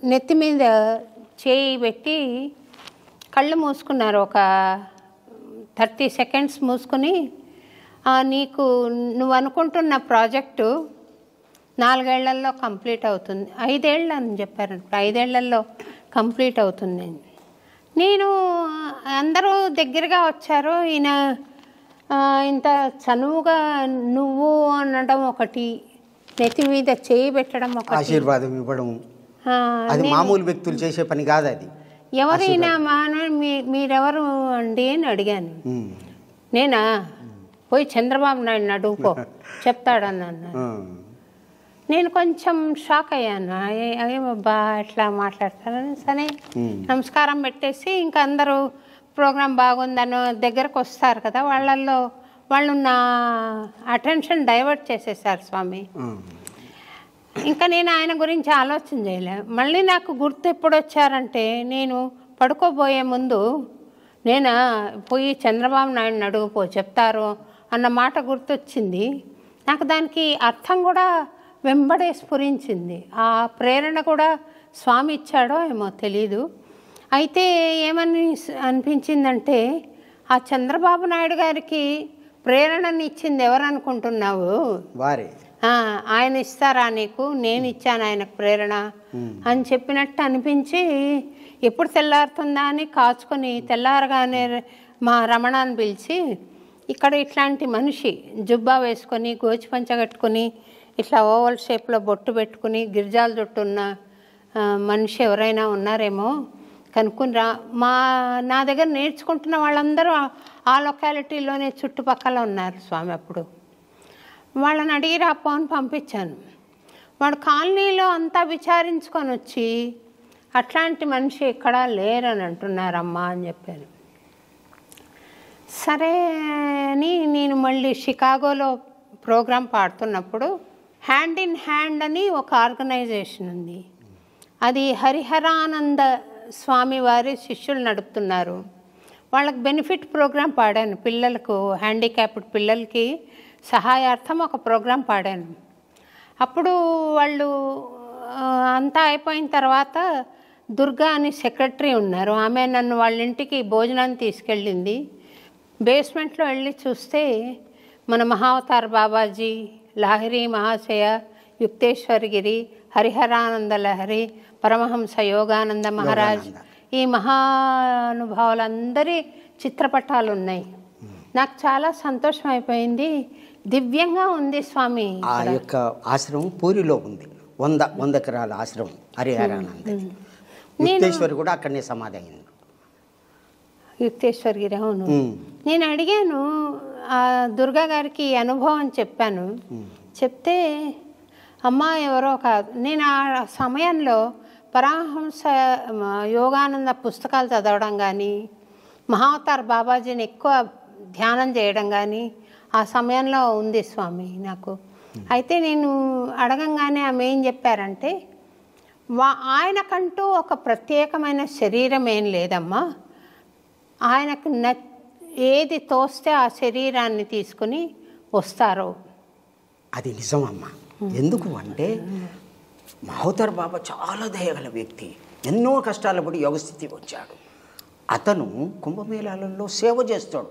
Speaker 2: నెత్తి మీద చేయి పెట్టి కళ్ళు మూసుకున్నారు. ఒక 30 సెకండ్స్ మూసుకుని, నీకు నువ్వు అనుకుంటున్న ప్రాజెక్టు 4 ఏళ్లలో కంప్లీట్ అవుతుంది, 5 ఏళ్ళు అని చెప్పారు, 5 ఏళ్లలో కంప్లీట్ అవుతుంది. నేను అందరూ దగ్గరగా వచ్చారు. ఈయన ఇంత చనువుగా నువ్వు అనడం ఒకటి, నెత్తి మీద చేయి పెట్టడం ఒకటి,
Speaker 4: ఆశీర్వాదం ఇవ్వడం, అది మామూలు వ్యక్తులు చేసే పని కాదు. అది
Speaker 2: ఎవరైనా మీరెవరు అండి అని అడిగాను. నేనా, పోయి చంద్రబాబు నాయుడు అడుగుకో చెప్తాడన్నాను. నేను కొంచెం షాక్ అయ్యాను. అయ్యబ్బా ఎట్లా మాట్లాడతారని సరే నమస్కారం పెట్టేసి ఇంకా అందరూ ప్రోగ్రాం బాగుందని దగ్గరకు వస్తారు కదా, వాళ్ళు నా అటెన్షన్ డైవర్ట్ చేసేసారు స్వామి. ఇంకా నేను ఆయన గురించి ఆలోచన చేయలే. మళ్ళీ నాకు గుర్తు ఎప్పుడు వచ్చారంటే, నేను పడుకోబోయే ముందు నేనా పోయి చంద్రబాబు నాయుడిని అడుగుపో చెప్తారు అన్న మాట గుర్తొచ్చింది నాకు. దానికి అర్థం కూడా వెంబడే స్ఫురించింది. ఆ ప్రేరణ కూడా స్వామి ఇచ్చాడో ఏమో తెలీదు. అయితే ఏమని అనిపించిందంటే, ఆ చంద్రబాబు నాయుడు గారికి ప్రేరణని ఇచ్చింది ఎవరు అనుకుంటున్నావు?
Speaker 4: వారే.
Speaker 2: ఆయన ఇస్తారా నీకు? నేను ఇచ్చాను ఆయనకు ప్రేరణ అని చెప్పినట్టు అనిపించి, ఎప్పుడు తెల్లారుతుందా అని కాచుకొని తెల్లారగానే మా రమణాన్ని పిలిచి, ఇక్కడ ఇట్లాంటి మనిషి జుబ్బా వేసుకొని గోచి పంచ కట్టుకొని ఇట్లా ఓవల్ షేప్లో బొట్టు పెట్టుకుని గిరిజాల జుట్టు ఉన్న మనిషి ఎవరైనా ఉన్నారేమో కనుక్కుని రా. నా దగ్గర నేర్చుకుంటున్న వాళ్ళందరూ ఆ లొకాలిటీలోనే చుట్టుపక్కల ఉన్నారు స్వామి. అప్పుడు వాళ్ళని అడిగి రాపో అని పంపించాను. వాడు కాలనీలో అంతా విచారించుకొని వచ్చి, అట్లాంటి మనిషి ఎక్కడా లేరని అంటున్నారమ్మా అని చెప్పాను. సరే అని నేను మళ్ళీ షికాగోలో ప్రోగ్రాం పాడుతున్నప్పుడు హ్యాండ్ ఇన్ హ్యాండ్ అని ఒక ఆర్గనైజేషన్ ఉంది. అది హరిహరానంద స్వామి వారి శిష్యులు నడుపుతున్నారు. వాళ్ళకి బెనిఫిట్ ప్రోగ్రాం పాడాను. పిల్లలకు, హ్యాండిక్యాప్డ్ పిల్లలకి సహాయార్థం ఒక ప్రోగ్రాం పాడాను. అప్పుడు వాళ్ళు అంతా అయిపోయిన తర్వాత దుర్గా అని సెక్రటరీ ఉన్నారు, ఆమె నన్ను వాళ్ళ ఇంటికి భోజనాన్ని తీసుకెళ్ళింది. బేస్మెంట్లో వెళ్ళి చూస్తే మన మహావతార్ బాబాజీ, లాహిరి మహాశయ, యుక్తేశ్వరగిరి, హరిహరానంద లహరి, పరమహంస యోగానంద మహారాజ్, ఈ మహానుభావులందరి చిత్రపటాలు ఉన్నాయి. నాకు చాలా సంతోషం అయిపోయింది. దివ్యంగా ఉంది స్వామి.
Speaker 4: ఆ యొక్క ఆశ్రమం పూరిలో ఉంది. 100 ఎకరాల ఆశ్రమం హరిహరానంద. యుక్తేశ్వరి కూడా అక్కడనే సమాధి అయింది.
Speaker 2: యుక్తేశ్వరగిరి, అవును. నేను అడిగాను ఆ దుర్గా గారికి అనుభవం చెప్పాను. చెప్తే అమ్మ ఎవరో కాదు. నేను ఆ సమయంలో పరమహంస యోగానంద పుస్తకాలు చదవడం కానీ, మహావతార్ బాబాజీని ఎక్కువ ధ్యానం చేయడం కానీ ఆ సమయంలో ఉంది స్వామి నాకు. అయితే నేను అడగంగానే ఆమె ఏం చెప్పారంటే, ఆయనకంటూ ఒక ప్రత్యేకమైన శరీరం ఏం లేదమ్మా, ఆయనకు ఏది తోస్తే ఆ శరీరాన్ని తీసుకుని వస్తారో.
Speaker 4: అది నిజమమ్మా. ఎందుకు అంటే మహావతార్ బాబా చాలా దయగల వ్యక్తి. ఎన్నో కష్టాల పడి యోగస్థితికి వచ్చాడు. అతను కుంభమేళాలలో సేవ చేస్తాడు,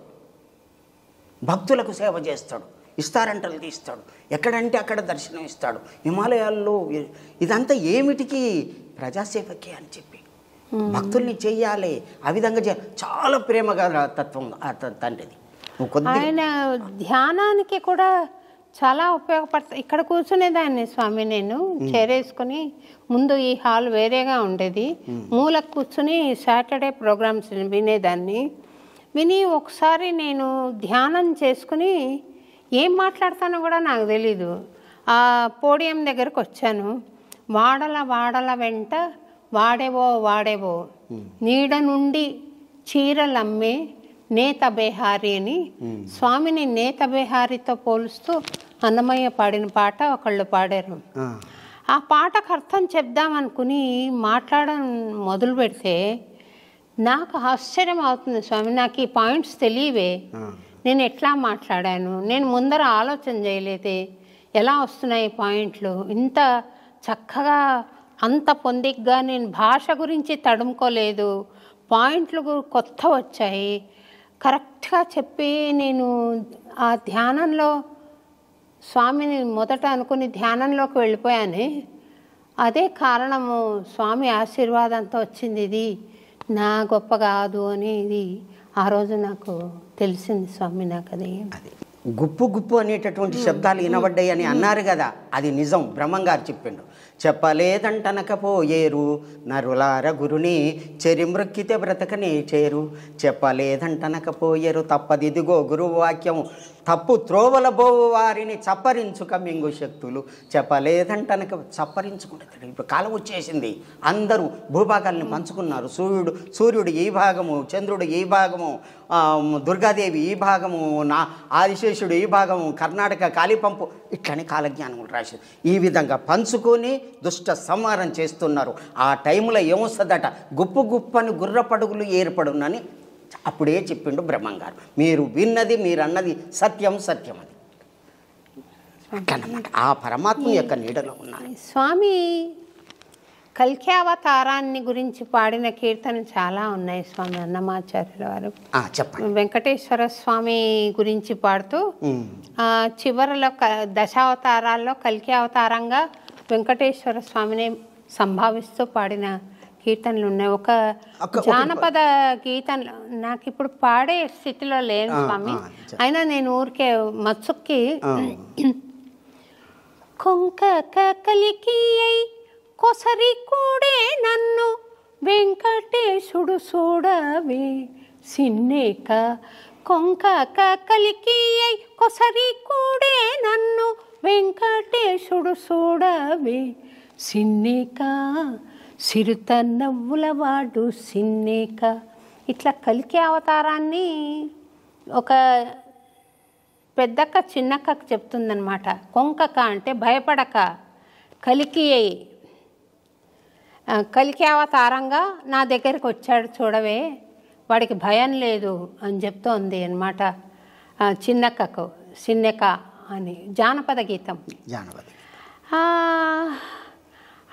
Speaker 4: భక్తులకు సేవ చేస్తాడు, ఇస్తారంటలు తీస్తాడు, ఎక్కడంటే అక్కడ దర్శనం ఇస్తాడు. హిమాలయాల్లో ఇదంతా ఏమిటికి? ప్రజాసేవకే అని చెప్పి భక్తుల్ని చెయ్యాలి, ఆ విధంగా చాలా ప్రేమగా తత్వం తండ్రిది.
Speaker 2: ఆయన ధ్యానానికి కూడా చాలా ఉపయోగపడతాయి. ఇక్కడ కూర్చునేదాన్ని స్వామి, నేను చేరేసుకుని, ముందు ఈ హాల్ వేరేగా ఉండేది, మూలకు కూర్చుని సాటర్డే ప్రోగ్రామ్స్ వినేదాన్ని. విని ఒకసారి నేను ధ్యానం చేసుకుని ఏం మాట్లాడతానో కూడా నాకు తెలీదు. ఆ పోడియం దగ్గరకు వచ్చాను. వాడల వాడల వెంట వాడేవో నీడ నుండి చీరలమ్మే నేత బేహారి అని స్వామిని నేత బేహారితో పోలుస్తూ అన్నమయ్య పాడిన పాట ఒకళ్ళు పాడారు. ఆ పాటకు అర్థం చెప్దామనుకుని మాట్లాడడం మొదలు పెడితే నాకు ఆశ్చర్యం అవుతుంది స్వామి. నాకు ఈ పాయింట్స్ తెలియవే, నేను ఎట్లా మాట్లాడాను, నేను ముందర ఆలోచన చేయలేదే, ఎలా వస్తున్నాయి పాయింట్లు, ఇంత చక్కగా అంత పొందిగ్గా నేను భాష గురించి తడుముకోలేదు, పాయింట్లు కొత్త వచ్చాయి, కరెక్ట్గా చెప్పి నేను ఆ ధ్యానంలో స్వామిని మొదట అనుకుని ధ్యానంలోకి వెళ్ళిపోయాను. అదే కారణము స్వామి ఆశీర్వాదంతో వచ్చింది, ఇది నా గొప్ప కాదు అని ఇది ఆ రోజు నాకు తెలిసింది స్వామి. నాకు అది
Speaker 4: గుప్పు గుప్పు అనేటటువంటి శబ్దాలు వినబడ్డాయి అని అన్నారు కదా, అది నిజం. బ్రహ్మంగారు చెప్పిండు, చెప్పలేదంటనకపోయేరు నరులార గురుని చెరిమృక్కితే బ్రతకనే చేరు. చెప్పలేదంటనకపోయేరు తప్పదిదిగో గురువు వాక్యము తప్పు త్రోవల బోవు వారిని చప్పరించుక మింగు శక్తులు. చెప్పలేదంటనక చప్పరించుకుంటారు. ఇప్పుడు కాలం వచ్చేసింది, అందరూ భూభాగాల్ని పంచుకున్నారు. సూర్యుడు ఈ భాగము, చంద్రుడు ఈ భాగము, దుర్గాదేవి ఈ భాగము, ఆదిశేషుడు ఈ భాగము, కర్ణాటక కాళీపంపు, ఇట్లని కాలజ్ఞానములు రాశారు. ఈ విధంగా పంచుకొని దుష్ట సంహారం చేస్తున్నారు. ఆ టైంలో ఏమొస్తుందట, గుప్పు గుప్పని గుర్రపడుగులు ఏర్పడునని అప్పుడే చెప్పిండు బ్రహ్మంగారు. మీరు విన్నది, మీరు అన్నది సత్యం, సత్యం అది అన్నమాట. ఆ పరమాత్మ యొక్క నీడలో ఉన్నారు.
Speaker 2: స్వామి కల్కి అవతారాన్ని గురించి పాడిన కీర్తనలు చాలా ఉన్నాయి స్వామి అన్నమాచార్యుల వారు.
Speaker 4: చెప్పండి.
Speaker 2: వెంకటేశ్వర స్వామి గురించి పాడుతూ చివరిలో దశావతారాల్లో కల్కి అవతారంగా వెంకటేశ్వర స్వామిని సంభావిస్తూ పాడిన కీర్తనలు ఉన్నాయి. ఒక జానపద కీర్తనలు నాకు ఇప్పుడు పాడే స్థితిలో లేను స్వామి, అయినా నేను ఊరికే మత్సుక్కి కొంక కలికి అయి కొసరి కూడే నన్ను వెంకటేశుడు చూడవే సిన్నేక. కొంక కలికి అయి కొసరి కూడే నన్ను వెంకటేశుడు చూడవే సిన్నేక. సిరుత నవ్వులవాడు సిన్నేక. ఇట్లా కలికి అవతారాన్ని ఒక పెద్దక్క చిన్నక్కకు చెప్తుందనమాట. కొంకక అంటే భయపడక, కలికి అవతారంగా నా దగ్గరికి వచ్చాడు చూడవే, వాడికి భయం లేదు అని చెప్తోంది అనమాట చిన్నక్కకు. సిన్నెక అని జానపద గీతం.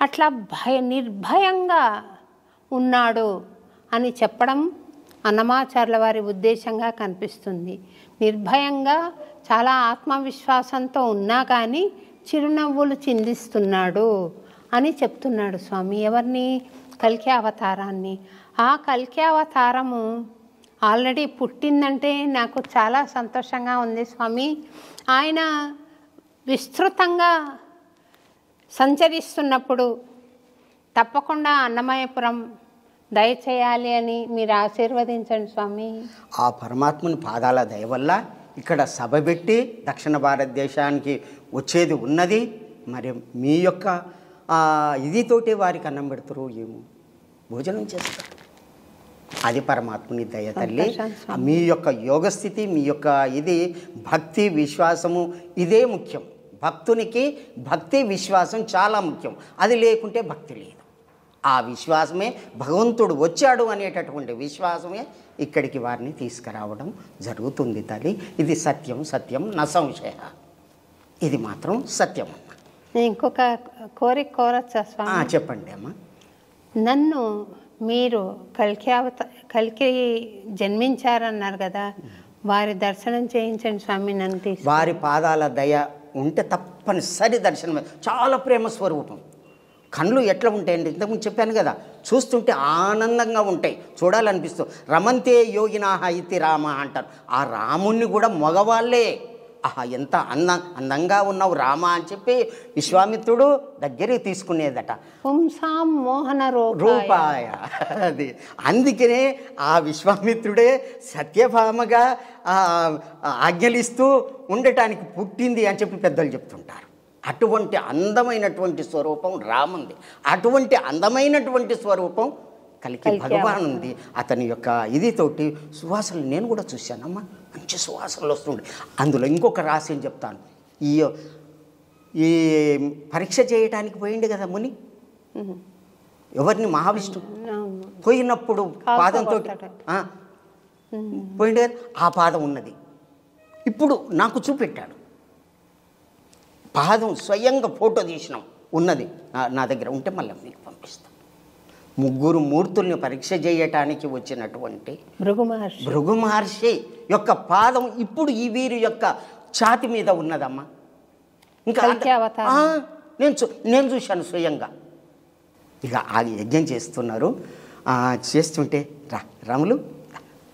Speaker 2: అట్లా నిర్భయంగా ఉన్నాడు అని చెప్పడం అన్నమాచార్యుల వారి ఉద్దేశంగా కనిపిస్తుంది. నిర్భయంగా చాలా ఆత్మవిశ్వాసంతో ఉన్నా కానీ చిరునవ్వులు చిందిస్తున్నాడు అని చెప్తున్నాడు స్వామి. ఎవరిని? కల్కి అవతారాన్ని. ఆ కల్కి అవతారము ఆల్రెడీ పుట్టిందంటే నాకు చాలా సంతోషంగా ఉంది స్వామి. ఆయన విస్తృతంగా సంచరిస్తున్నప్పుడు తప్పకుండా అన్నమయ్యపురం దయచేయాలి అని మీరు ఆశీర్వదించండి స్వామి.
Speaker 4: ఆ పరమాత్మని పాదాల దయ వల్ల ఇక్కడ సభ పెట్టి దక్షిణ భారతదేశానికి వచ్చేది ఉన్నది. మరి మీ యొక్క ఇదితోటి వారికి అన్నం పెడతారు, ఏమో భోజనం చేస్తారు. అది పరమాత్మని దయ తల్లి. మీ యొక్క యోగస్థితి, మీ యొక్క ఇది భక్తి విశ్వాసము ఇదే ముఖ్యం. భక్తునికి భక్తి విశ్వాసం చాలా ముఖ్యం. అది లేకుంటే భక్తి లేదు. ఆ విశ్వాసమే భగవంతుడు వచ్చాడు అనేటటువంటి విశ్వాసమే ఇక్కడికి వారిని తీసుకురావడం జరుగుతుంది తల్లి. ఇది సత్యం, సత్యం నా సంశయ. ఇది మాత్రం సత్యం అమ్మ.
Speaker 2: ఇంకొక కోరిక కోరచ్చా స్వామి?
Speaker 4: చెప్పండి అమ్మ.
Speaker 2: నన్ను మీరు కల్కి జన్మించారన్నారు కదా, వారి దర్శనం చేయించండి స్వామి. నన్ను తీసి
Speaker 4: వారి పాదాల దయ ఉంటే తప్పనిసరి దర్శనం. చాలా ప్రేమ స్వరూపం. కళ్ళు ఎట్లా ఉంటాయండి, ఇంతకుముందు చెప్పాను కదా, చూస్తుంటే ఆనందంగా ఉంటాయి, చూడాలనిపిస్తుంది. రమంతే యోగినాహ ఇతి రామ అంటారు. ఆ రాముణ్ణి కూడా మగవాళ్ళే, ఆహా ఎంత అందంగా ఉన్నావు రామ అని చెప్పి విశ్వామిత్రుడు దగ్గరికి తీసుకునేదట.
Speaker 2: పుంసాం మోహన
Speaker 4: రూపాయ. అది అందుకనే ఆ విశ్వామిత్రుడే సత్యభామగా ఆజ్ఞలిస్తూ ఉండటానికి పుట్టింది అని చెప్పి పెద్దలు చెప్తుంటారు. అటువంటి అందమైనటువంటి స్వరూపం రాముంది, అటువంటి అందమైనటువంటి స్వరూపం కలికి భగవాన్ ఉంది. అతని యొక్క ఇదితోటి సువాసనలు నేను కూడా చూశానమ్మా, మంచి సువాసనలు వస్తుండే. అందులో ఇంకొక రహస్యం చెప్తాను. ఈ పరీక్ష చేయడానికి పోయింది కదా ముని, ఎవరిని? మహావిష్ణు. పోయినప్పుడు పాదంతో పోయింది కదా, ఆ పాదం ఉన్నది. ఇప్పుడు నాకు చూపెట్టాడు పాదం, స్వయంగా ఫోటో తీసినాం, ఉన్నది నా దగ్గర ఉంటే మళ్ళీ మీకు పంపిస్తాను. 3 మూర్తుల్ని పరీక్ష చేయటానికి వచ్చినటువంటి భృగు మహర్షి యొక్క పాదం ఇప్పుడు ఈ వీరి యొక్క ఛాతి మీద ఉన్నదమ్మా. ఇంకా నేను చూశాను స్వయంగా. ఇక ఆ యజ్ఞం చేస్తున్నారు, చేస్తుంటే రాములు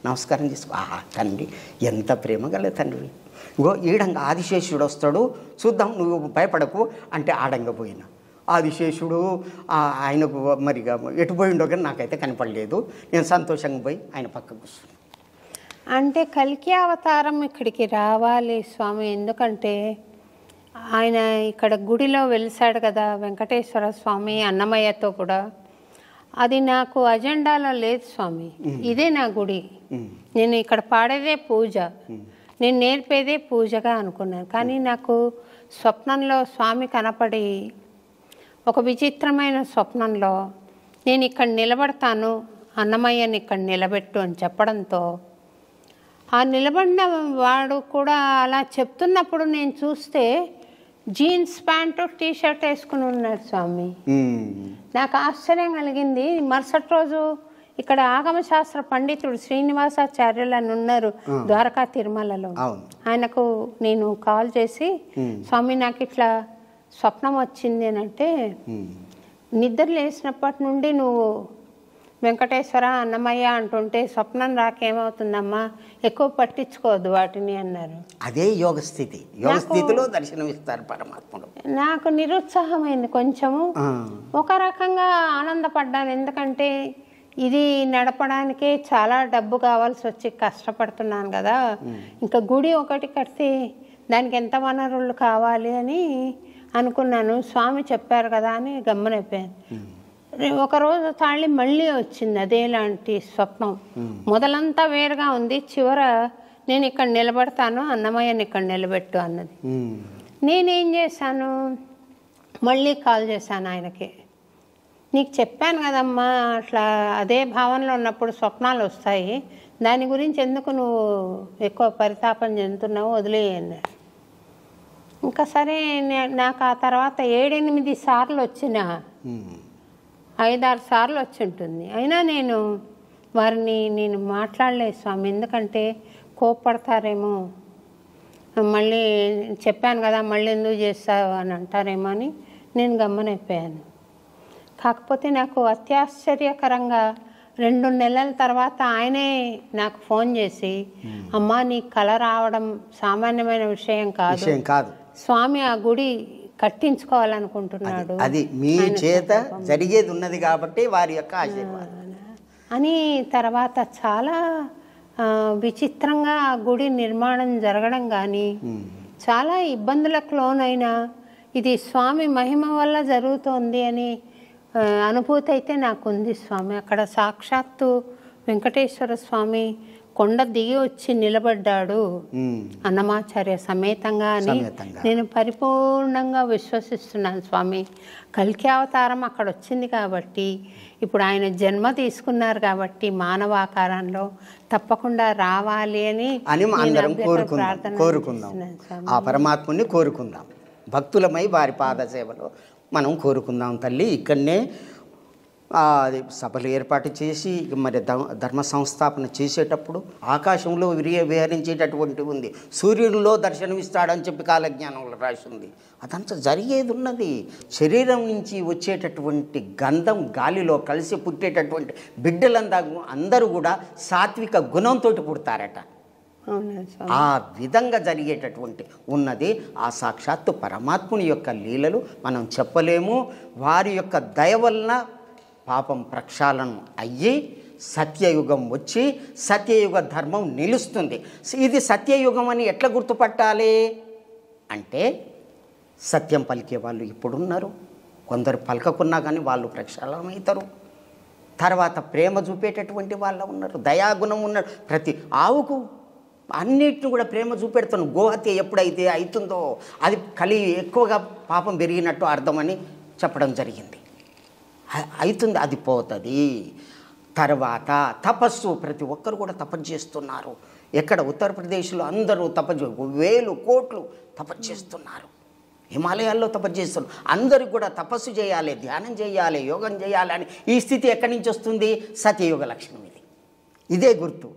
Speaker 4: నమస్కారం చేసుకో. తండ్రి ఎంత ప్రేమ గల తండ్రి, ఇగో ఈడంగా ఆదిశేషుడు వస్తాడు చూద్దాం, నువ్వు భయపడకు అంటే ఆడంగా పోయినా. ఆదిశేషుడు ఆయనకు మరిగా ఎటు పోయిండో కానీ నాకైతే కనపడలేదు. నేను సంతోషంగా పోయి ఆయన పక్కకు కూర్చున్నాను.
Speaker 2: అంటే కల్కి అవతారం ఇక్కడికి రావాలి స్వామి, ఎందుకంటే ఆయన ఇక్కడ గుడిలో వెలిసాడు కదా వెంకటేశ్వర స్వామి అన్నమయ్యతో కూడా. అది నాకు అజెండాలో లేదు స్వామి, ఇదే నా గుడి, నేను ఇక్కడ పాడేదే పూజ, నేను నేర్పేదే పూజగా అనుకున్నాను. కానీ నాకు స్వప్నంలో స్వామి కనపడి, ఒక విచిత్రమైన స్వప్నంలో నేను ఇక్కడ నిలబడతాను, అన్నమయ్యని ఇక్కడ నిలబెట్టు అని చెప్పడంతో, ఆ నిలబడిన వాడు కూడా అలా చెప్తున్నప్పుడు నేను చూస్తే జీన్స్ ప్యాంటు టీషర్ట్ వేసుకుని ఉన్నాడు స్వామి. నాకు ఆశ్చర్యం కలిగింది. మరుసటి రోజు ఇక్కడ ఆగమశాస్త్ర పండితుడు శ్రీనివాసాచార్యులు అని ఉన్నారు ద్వారకా తిరుమలలో. ఆయనకు నేను కాల్ చేసి, స్వామి నాకు ఇట్లా స్వప్నం వచ్చింది అని అంటే, నిద్ర లేచినప్పటి నుండి నువ్వు వెంకటేశ్వర అన్నమయ్య అంటుంటే స్వప్నం రాకేమవుతుందమ్మా, ఎక్కువ పట్టించుకోవద్దు వాటిని అన్నారు.
Speaker 4: అదే యోగ స్థితి, యోగ స్థితిలో దర్శనమిస్తారు పరమాత్ముడు.
Speaker 2: నాకు నిరుత్సాహమైంది కొంచెము. ఒక రకంగా ఆనందపడ్డాను, ఎందుకంటే ఇది నడపడానికే చాలా డబ్బు కావాల్సి వచ్చి కష్టపడుతున్నాను కదా, ఇంకా గుడి ఒకటి కడితే దానికి ఎంత వనరులు కావాలి అని అనుకున్నాను. స్వామి చెప్పారు కదా అని గమ్మనైపోయాను. ఒకరోజు తాళి మళ్ళీ వచ్చింది అదేలాంటి స్వప్నం. మొదలంతా వేరుగా ఉంది, చివర నేను ఇక్కడ నిలబడతాను, అన్నమయ్యని ఇక్కడ నిలబెట్టు అన్నది. నేనేం చేశాను, మళ్ళీ కాల్ చేశాను ఆయనకి. నీకు చెప్పాను కదమ్మా, అట్లా అదే భావనలో ఉన్నప్పుడు స్వప్నాలు వస్తాయి, దాని గురించి ఎందుకు నువ్వు ఎక్కువ పరితాపం చెందుతున్నావు, వదిలేయండి. ఇంకా సరే, నాకు ఆ తర్వాత 7-8 సార్లు వచ్చిన, 5-6 సార్లు వచ్చి ఉంటుంది. అయినా నేను మాట్లాడలేదు స్వామి, ఎందుకంటే కోప్పడతారేమో, మళ్ళీ చెప్పాను కదా మళ్ళీ ఎందుకు చేస్తావు అని అంటారేమో అని నేను గమ్మనైపోయాను. కాకపోతే నాకు అత్యాశ్చర్యకరంగా 2 నెలల తర్వాత ఆయనే నాకు ఫోన్ చేసి, అమ్మా నీకు కల రావడం సామాన్యమైన విషయం కాదు, స్వామి ఆ గుడి కట్టించుకోవాలనుకుంటున్నాడు,
Speaker 4: అది మీ చేత జరిగేది ఉన్నది కాబట్టి వారి యొక్క ఆశీర్వాదం
Speaker 2: అని. తర్వాత చాలా విచిత్రంగా ఆ గుడి నిర్మాణం జరగడం కానీ, చాలా ఇబ్బందులకు లోనైనా ఇది స్వామి మహిమ వల్ల జరుగుతోంది అని అనుభూతి అయితే నాకుంది స్వామి. అక్కడ సాక్షాత్తు వెంకటేశ్వర స్వామి కొండ దిగి వచ్చి నిలబడ్డాడు అన్నమాచార్య సమేతంగా అని నేను పరిపూర్ణంగా విశ్వసిస్తున్నాను స్వామి. కల్కి అవతారం అక్కడ వచ్చింది కాబట్టి, ఇప్పుడు ఆయన జన్మ తీసుకున్నారు కాబట్టి మానవాకారంలో తప్పకుండా రావాలి అని
Speaker 4: అందరం కోరుకుందాం. ఆ పరమాత్ముని కోరుకుందాం, భక్తులమై వారి పాద సేవలో మనం కోరుకుందాం తల్లి. ఇక్కడనే సభలు ఏర్పాటు చేసి మరి ధర్మ సంస్థాపన చేసేటప్పుడు ఆకాశంలో విహరించేటటువంటి ఉంది, సూర్యుడిలో దర్శనమిస్తాడని చెప్పి కాలజ్ఞానంలో రాసి ఉంది. అదంతా జరిగేది ఉన్నది. శరీరం నుంచి వచ్చేటటువంటి గంధం గాలిలో కలిసి పుట్టేటటువంటి అందరూ కూడా సాత్విక గుణంతో పుడతారట. ఆ విధంగా జరిగేటటువంటి ఉన్నది ఆ సాక్షాత్తు పరమాత్ముని యొక్క లీలలు మనం చెప్పలేము. వారి యొక్క దయ వలన పాపం ప్రక్షాళన అయ్యి సత్యయుగం వచ్చి సత్యయుగ ధర్మం నిలుస్తుంది. ఇది సత్యయుగం అని ఎట్లా గుర్తుపట్టాలి అంటే, సత్యం పలికే వాళ్ళు ఇప్పుడున్నారు, కొందరు పలకకున్నా కానీ వాళ్ళు ప్రక్షాళనమవుతారు. తర్వాత ప్రేమ చూపేటటువంటి వాళ్ళు ఉన్నారు, దయాగుణం ఉన్నారు. ప్రతి ఆవుకు అన్నిటిని కూడా ప్రేమ చూపెడుతాను. గోహత్య ఎప్పుడైతే అవుతుందో అది ఎక్కువగా పాపం పెరిగినట్టు అర్థమని చెప్పడం జరిగింది. అవుతుంది, అది పోతుంది. తర్వాత తపస్సు, ప్రతి ఒక్కరు కూడా తపస్సు చేస్తున్నారు. ఎక్కడ ఉత్తరప్రదేశ్లో అందరూ తపస్సు, వేలు కోట్లు తపస్సు చేస్తున్నారు. హిమాలయాల్లో తపస్సు చేస్తున్నారు. అందరికి కూడా తపస్సు చేయాలి, ధ్యానం చేయాలి, యోగం చేయాలి అని ఈ స్థితి ఎక్కడి నుంచి వస్తుంది? సత్యయుగ లక్షణం ఇది. ఇదే గుర్తు.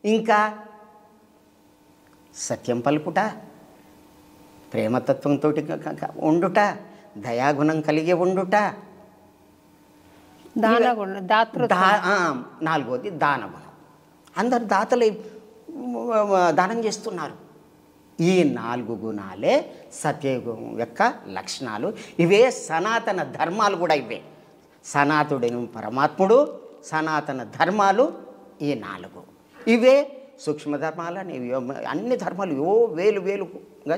Speaker 4: ఇంకా సత్యం పలుకుట, ప్రేమతత్వంతో ఉండుట, దయాగుణం కలిగి ఉండుట, నాలుగోది దానగుణం. అందరు దాతలై దానం చేస్తున్నారు. ఈ 4 గుణాలే సత్యయుగం యొక్క లక్షణాలు. ఇవే సనాతన ధర్మాలు కూడా. ఇవే సనాతుడైన పరమాత్ముడు, సనాతన ధర్మాలు ఈ 4. ఇవే సూక్ష్మ ధర్మాలు అని అన్ని ధర్మాలు వేలుగా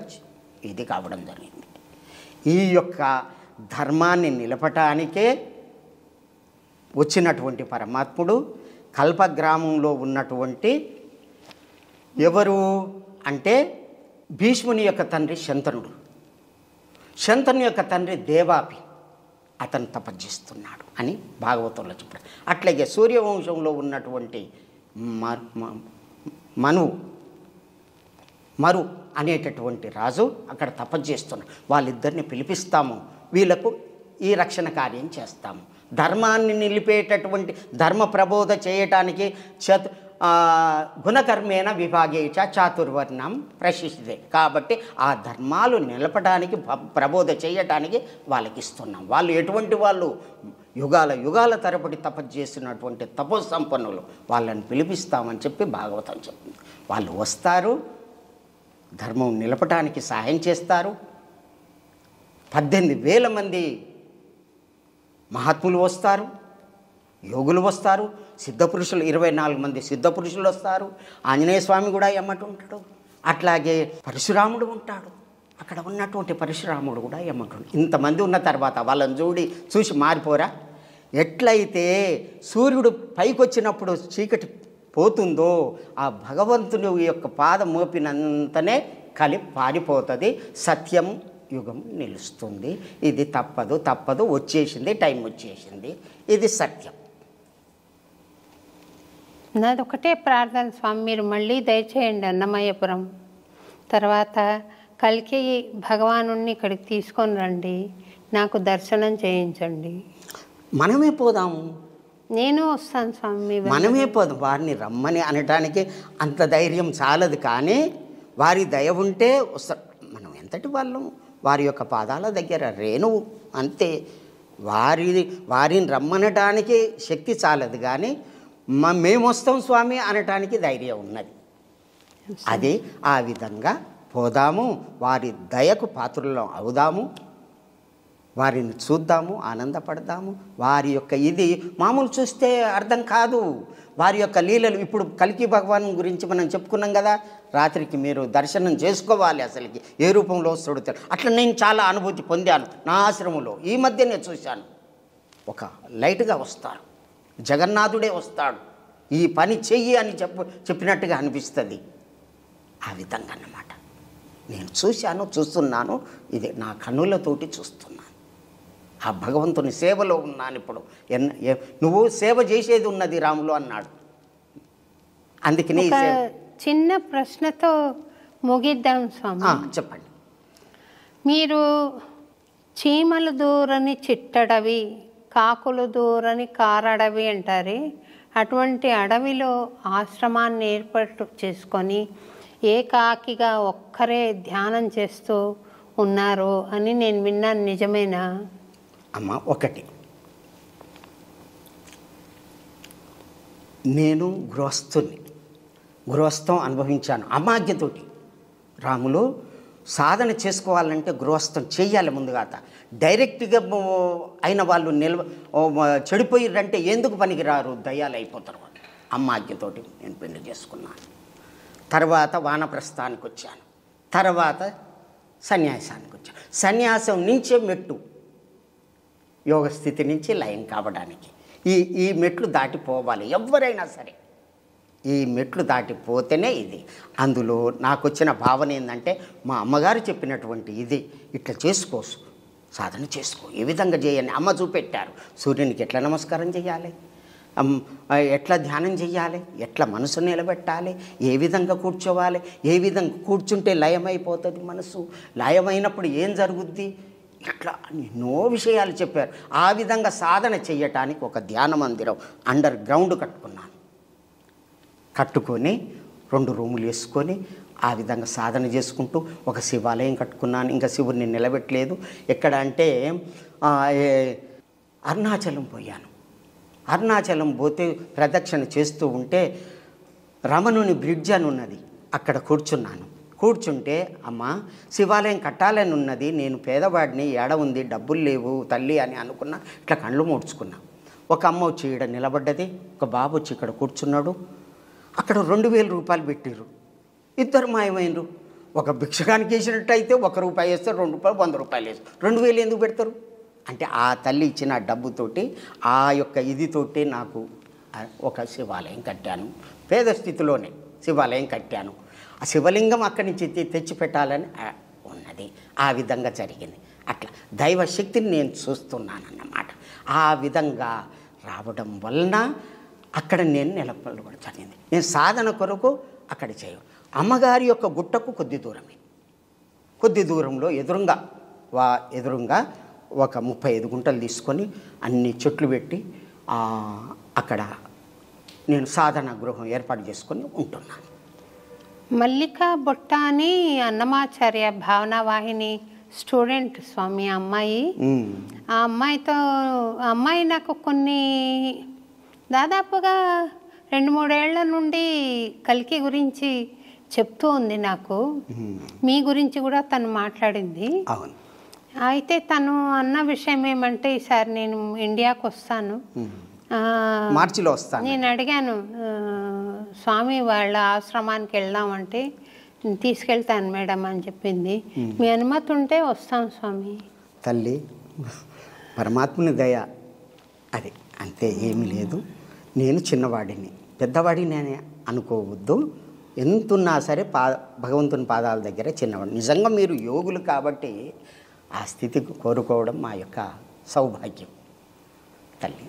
Speaker 4: ఇది కావడం జరిగింది. ఈ యొక్క ధర్మాన్ని నిలపటానికే వచ్చినటువంటి పరమాత్ముడు కల్పగ్రామంలో ఉన్నటువంటి ఎవరు అంటే భీష్ముని యొక్క తండ్రి శంతనుడు, శంతను యొక్క తండ్రి దేవాపి, అతను తపస్సిస్తున్నాడు అని భాగవతంలో చెప్పాడు. అట్లాగే సూర్యవంశంలో ఉన్నటువంటి మరు అనేటటువంటి రాజు అక్కడ తపస్సు చేస్తున్నాడు. వాళ్ళిద్దరిని పిలిపిస్తాము, వీళ్ళకు ఈ రక్షణ కార్యం చేస్తాము. ధర్మాన్ని నిలిపేటటువంటి ధర్మ ప్రబోధ చేయటానికి గుణకర్మేణ విభాగేచ చాతుర్వర్ణం ప్రశిష్టితే. కాబట్టి ఆ ధర్మాలు నిలపడానికి ప్రబోధ చేయటానికి వాళ్ళకి ఇస్తున్నాం. వాళ్ళు ఎటువంటి వాళ్ళు? యుగాల తరబడి తపస్సు చేస్తున్నటువంటి తపోసంపన్నులు. వాళ్ళని పిలిపిస్తామని చెప్పి భాగవతం చెప్తుంది. వాళ్ళు వస్తారు, ధర్మం నిలపటానికి సహాయం చేస్తారు. 18,000 మంది మహాత్ములు వస్తారు, యోగులు వస్తారు, సిద్ధపురుషులు 24 మంది సిద్ధపురుషులు వస్తారు. ఆంజనేయ స్వామి కూడా ఎమ్మటి ఉంటాడు. అట్లాగే పరశురాముడు ఉంటాడు. అక్కడ ఉన్నటువంటి పరశురాముడు కూడా ఎమ్మటి ఉంటాడు. ఇంతమంది ఉన్న తర్వాత వాళ్ళని చూసి మారిపోరా? ఎట్లయితే సూర్యుడు పైకి వచ్చినప్పుడు చీకటి పోతుందో ఆ భగవంతుని యొక్క పాదం మోపినంతనే కలి పారిపోతుంది, సత్యం యుగం నిలుస్తుంది. ఇది తప్పదు, వచ్చేసింది, టైం వచ్చేసింది. ఇది సత్యం.
Speaker 2: నాది ఒకటే ప్రార్థన స్వామి, మీరు మళ్ళీ దయచేయండి అన్నమయ్యపురం. తర్వాత కల్కి భగవాను ఇక్కడికి తీసుకొని రండి, నాకు దర్శనం చేయించండి.
Speaker 4: మనమే పోదాము.
Speaker 2: నేను వస్తాను స్వామి.
Speaker 4: మనమే పోదాం. వారిని రమ్మని అనటానికి అంత ధైర్యం చాలదు, కానీ వారి దయ ఉంటే వస్తారు. మనం ఎంతటి వాళ్ళం? వారి యొక్క పాదాల దగ్గర రేణువు అంతే. వారిని రమ్మనటానికి శక్తి చాలదు, కానీ మేము వస్తాం స్వామి అనటానికి ధైర్యం ఉన్నది. అది ఆ విధంగా పోదాము, వారి దయకు పాత్రులం అవుదాము, వారిని చూద్దాము, ఆనందపడదాము. వారి యొక్క ఇది మామూలు చూస్తే అర్థం కాదు. వారి యొక్క లీలలు ఇప్పుడు కల్కి భగవాన్ గురించి మనం చెప్పుకున్నాం కదా. రాత్రికి మీరు దర్శనం చేసుకోవాలి, అసలుకి ఏ రూపంలో వస్తాడో. అట్లా నేను చాలా అనుభూతి పొందాను. నా ఆశ్రమంలో ఈ మధ్యనే చూశాను. ఒక లైట్గా వస్తారు, జగన్నాథుడే వస్తాడు, ఈ పని చెయ్యి అని చెప్పినట్టుగా అనిపిస్తుంది. ఆ విధంగా అన్నమాట నేను చూస్తున్నాను. ఇది నా కన్నులతోటి చూస్తున్నాను. ఆ భగవంతుని సేవలో ఉన్నాను ఇప్పుడు. నువ్వు సేవ చేసేది ఉన్నది రాములు అన్నాడు. అందుకని
Speaker 2: చిన్న ప్రశ్నతో ముగిద్దాం స్వామి.
Speaker 4: చెప్పండి.
Speaker 2: మీరు చీమలు దూరని చిట్టడవి, కాకులు దూరని కారడవి అంటారే, అటువంటి అడవిలో ఆశ్రమాన్ని ఏర్పాటు చేసుకొని ఏకాకిగా ఒక్కరే ధ్యానం చేస్తూ ఉన్నారు అని నేను విన్నాను. నిజమేనా?
Speaker 4: అమ్మ, ఒకటి, నేను గృహస్థం అనుభవించాను అమాజ్ఞతోటి. రాములు సాధన చేసుకోవాలంటే గృహస్థం చెయ్యాలి ముందుగా. డైరెక్ట్గా అయిన వాళ్ళు చెడిపోయిర్రంటే ఎందుకు పనికిరారు, దయ్యాలు అయిపోతారు వాళ్ళు. అమ్మాజ్ఞతోటి నేను పెళ్లి చేసుకున్నాను. తర్వాత వానప్రస్థానికి వచ్చాను. తర్వాత సన్యాసానికి వచ్చాను. సన్యాసం నుంచే మెట్టు యోగ స్థితి నుంచి లయం కావడానికి ఈ మెట్లు దాటిపోవాలి ఎవరైనా సరే. ఈ మెట్లు దాటిపోతేనే ఇది. అందులో నాకు వచ్చిన భావన ఏంటంటే, మా అమ్మగారు చెప్పినటువంటి ఇది ఇట్లా చేసుకో, సాధన చేసుకో, ఏ విధంగా చేయని అమ్మ చూపెట్టారు. సూర్యునికి ఎట్లా నమస్కారం చేయాలి, ఎట్లా ధ్యానం చేయాలి, ఎట్లా మనసు నిలబెట్టాలి, ఏ విధంగా కూర్చోవాలి, ఏ విధంగా కూర్చుంటే లయమైపోతుంది మనసు, లయమైనప్పుడు ఏం జరుగుద్ది, ఇట్లా ఎన్నో విషయాలు చెప్పారు. ఆ విధంగా సాధన చెయ్యటానికి ఒక ధ్యాన మందిరం అండర్ గ్రౌండ్ కట్టుకొని 2 రూములు వేసుకొని ఆ విధంగా సాధన చేసుకుంటూ ఒక శివాలయం కట్టుకున్నాను. ఇంకా శివుడిని నిలబెట్టలేదు. ఎక్కడ అంటే అరుణాచలం పోయాను. అరుణాచలం పోతే ప్రదక్షిణ చేస్తూ ఉంటే రమణుని బ్రిడ్జ్ అని ఉన్నది, అక్కడ కూర్చున్నాను. కూర్చుంటే అమ్మ శివాలయం కట్టాలని ఉన్నది, నేను పేదవాడిని, ఏడ ఉంది, డబ్బులు లేవు తల్లి అని అనుకున్నా. ఇట్లా కళ్ళు మూడ్చుకున్నా. ఒక అమ్మ వచ్చి ఈడ నిలబడ్డది, ఒక బాబు వచ్చి ఇక్కడ కూర్చున్నాడు. అక్కడ 2000 రూపాయలు పెట్టిర్రు. ఇద్దరు మాయమైనరు. ఒక భిక్షగానికి వేసినట్టు అయితే ₹1 వేస్తారు, ₹2 ₹100 వేస్తారు. 2000 ఎందుకు పెడతారు అంటే ఆ తల్లి ఇచ్చిన డబ్బుతోటి ఆ యొక్క ఇదితోటి నాకు ఒక శివాలయం కట్టాను. పేద స్థితిలోనే శివాలయం కట్టాను. ఆ శివలింగం అక్కడి నుంచి తెచ్చి పెట్టాలని ఉన్నది. ఆ విధంగా జరిగింది. అట్లా దైవశక్తిని నేను చూస్తున్నానన్నమాట. ఆ విధంగా రావడం వలన అక్కడ నేను నిలబడడం జరిగింది. నేను సాధన కొరకు అక్కడ చేయను. అమ్మగారి యొక్క గుట్టకు కొద్ది దూరంలో ఎదురుగా ఒక 35 గుంటలు తీసుకొని అన్ని చెట్లు పెట్టి అక్కడ నేను సాధన గృహం ఏర్పాటు చేసుకొని ఉంటున్నాను.
Speaker 2: మల్లికా బొట్ట అని అన్నమాచార్య భావనావాహిని స్టూడెంట్ స్వామి అమ్మాయి. ఆ అమ్మాయి నాకు కొన్ని దాదాపుగా 2-3 ఏళ్ల నుండి కల్కి గురించి చెప్తూ ఉంది. నాకు మీ గురించి కూడా తను మాట్లాడింది.
Speaker 4: అవును.
Speaker 2: అయితే తను అన్న విషయం ఏమంటే, ఈసారి నేను ఇండియాకు వస్తాను,
Speaker 4: మార్చిలో వస్తాను.
Speaker 2: నేను అడిగాను స్వామి వాళ్ళ ఆశ్రమానికి వెళ్దామంటే, తీసుకెళ్తాను మేడం అని చెప్పింది. మీ అనుమతి ఉంటే వస్తాం స్వామి.
Speaker 4: తల్లి పరమాత్మని దయ అది, అంతే, ఏమి లేదు. నేను చిన్నవాడిని, పెద్దవాడిని అని అనుకోవద్దు. ఎంతున్నా సరే భగవంతుని పాదాల దగ్గర చిన్నవాడు. నిజంగా మీరు యోగులు కాబట్టి ఆ స్థితికి కోరుకోవడం మా యొక్క సౌభాగ్యం తల్లి.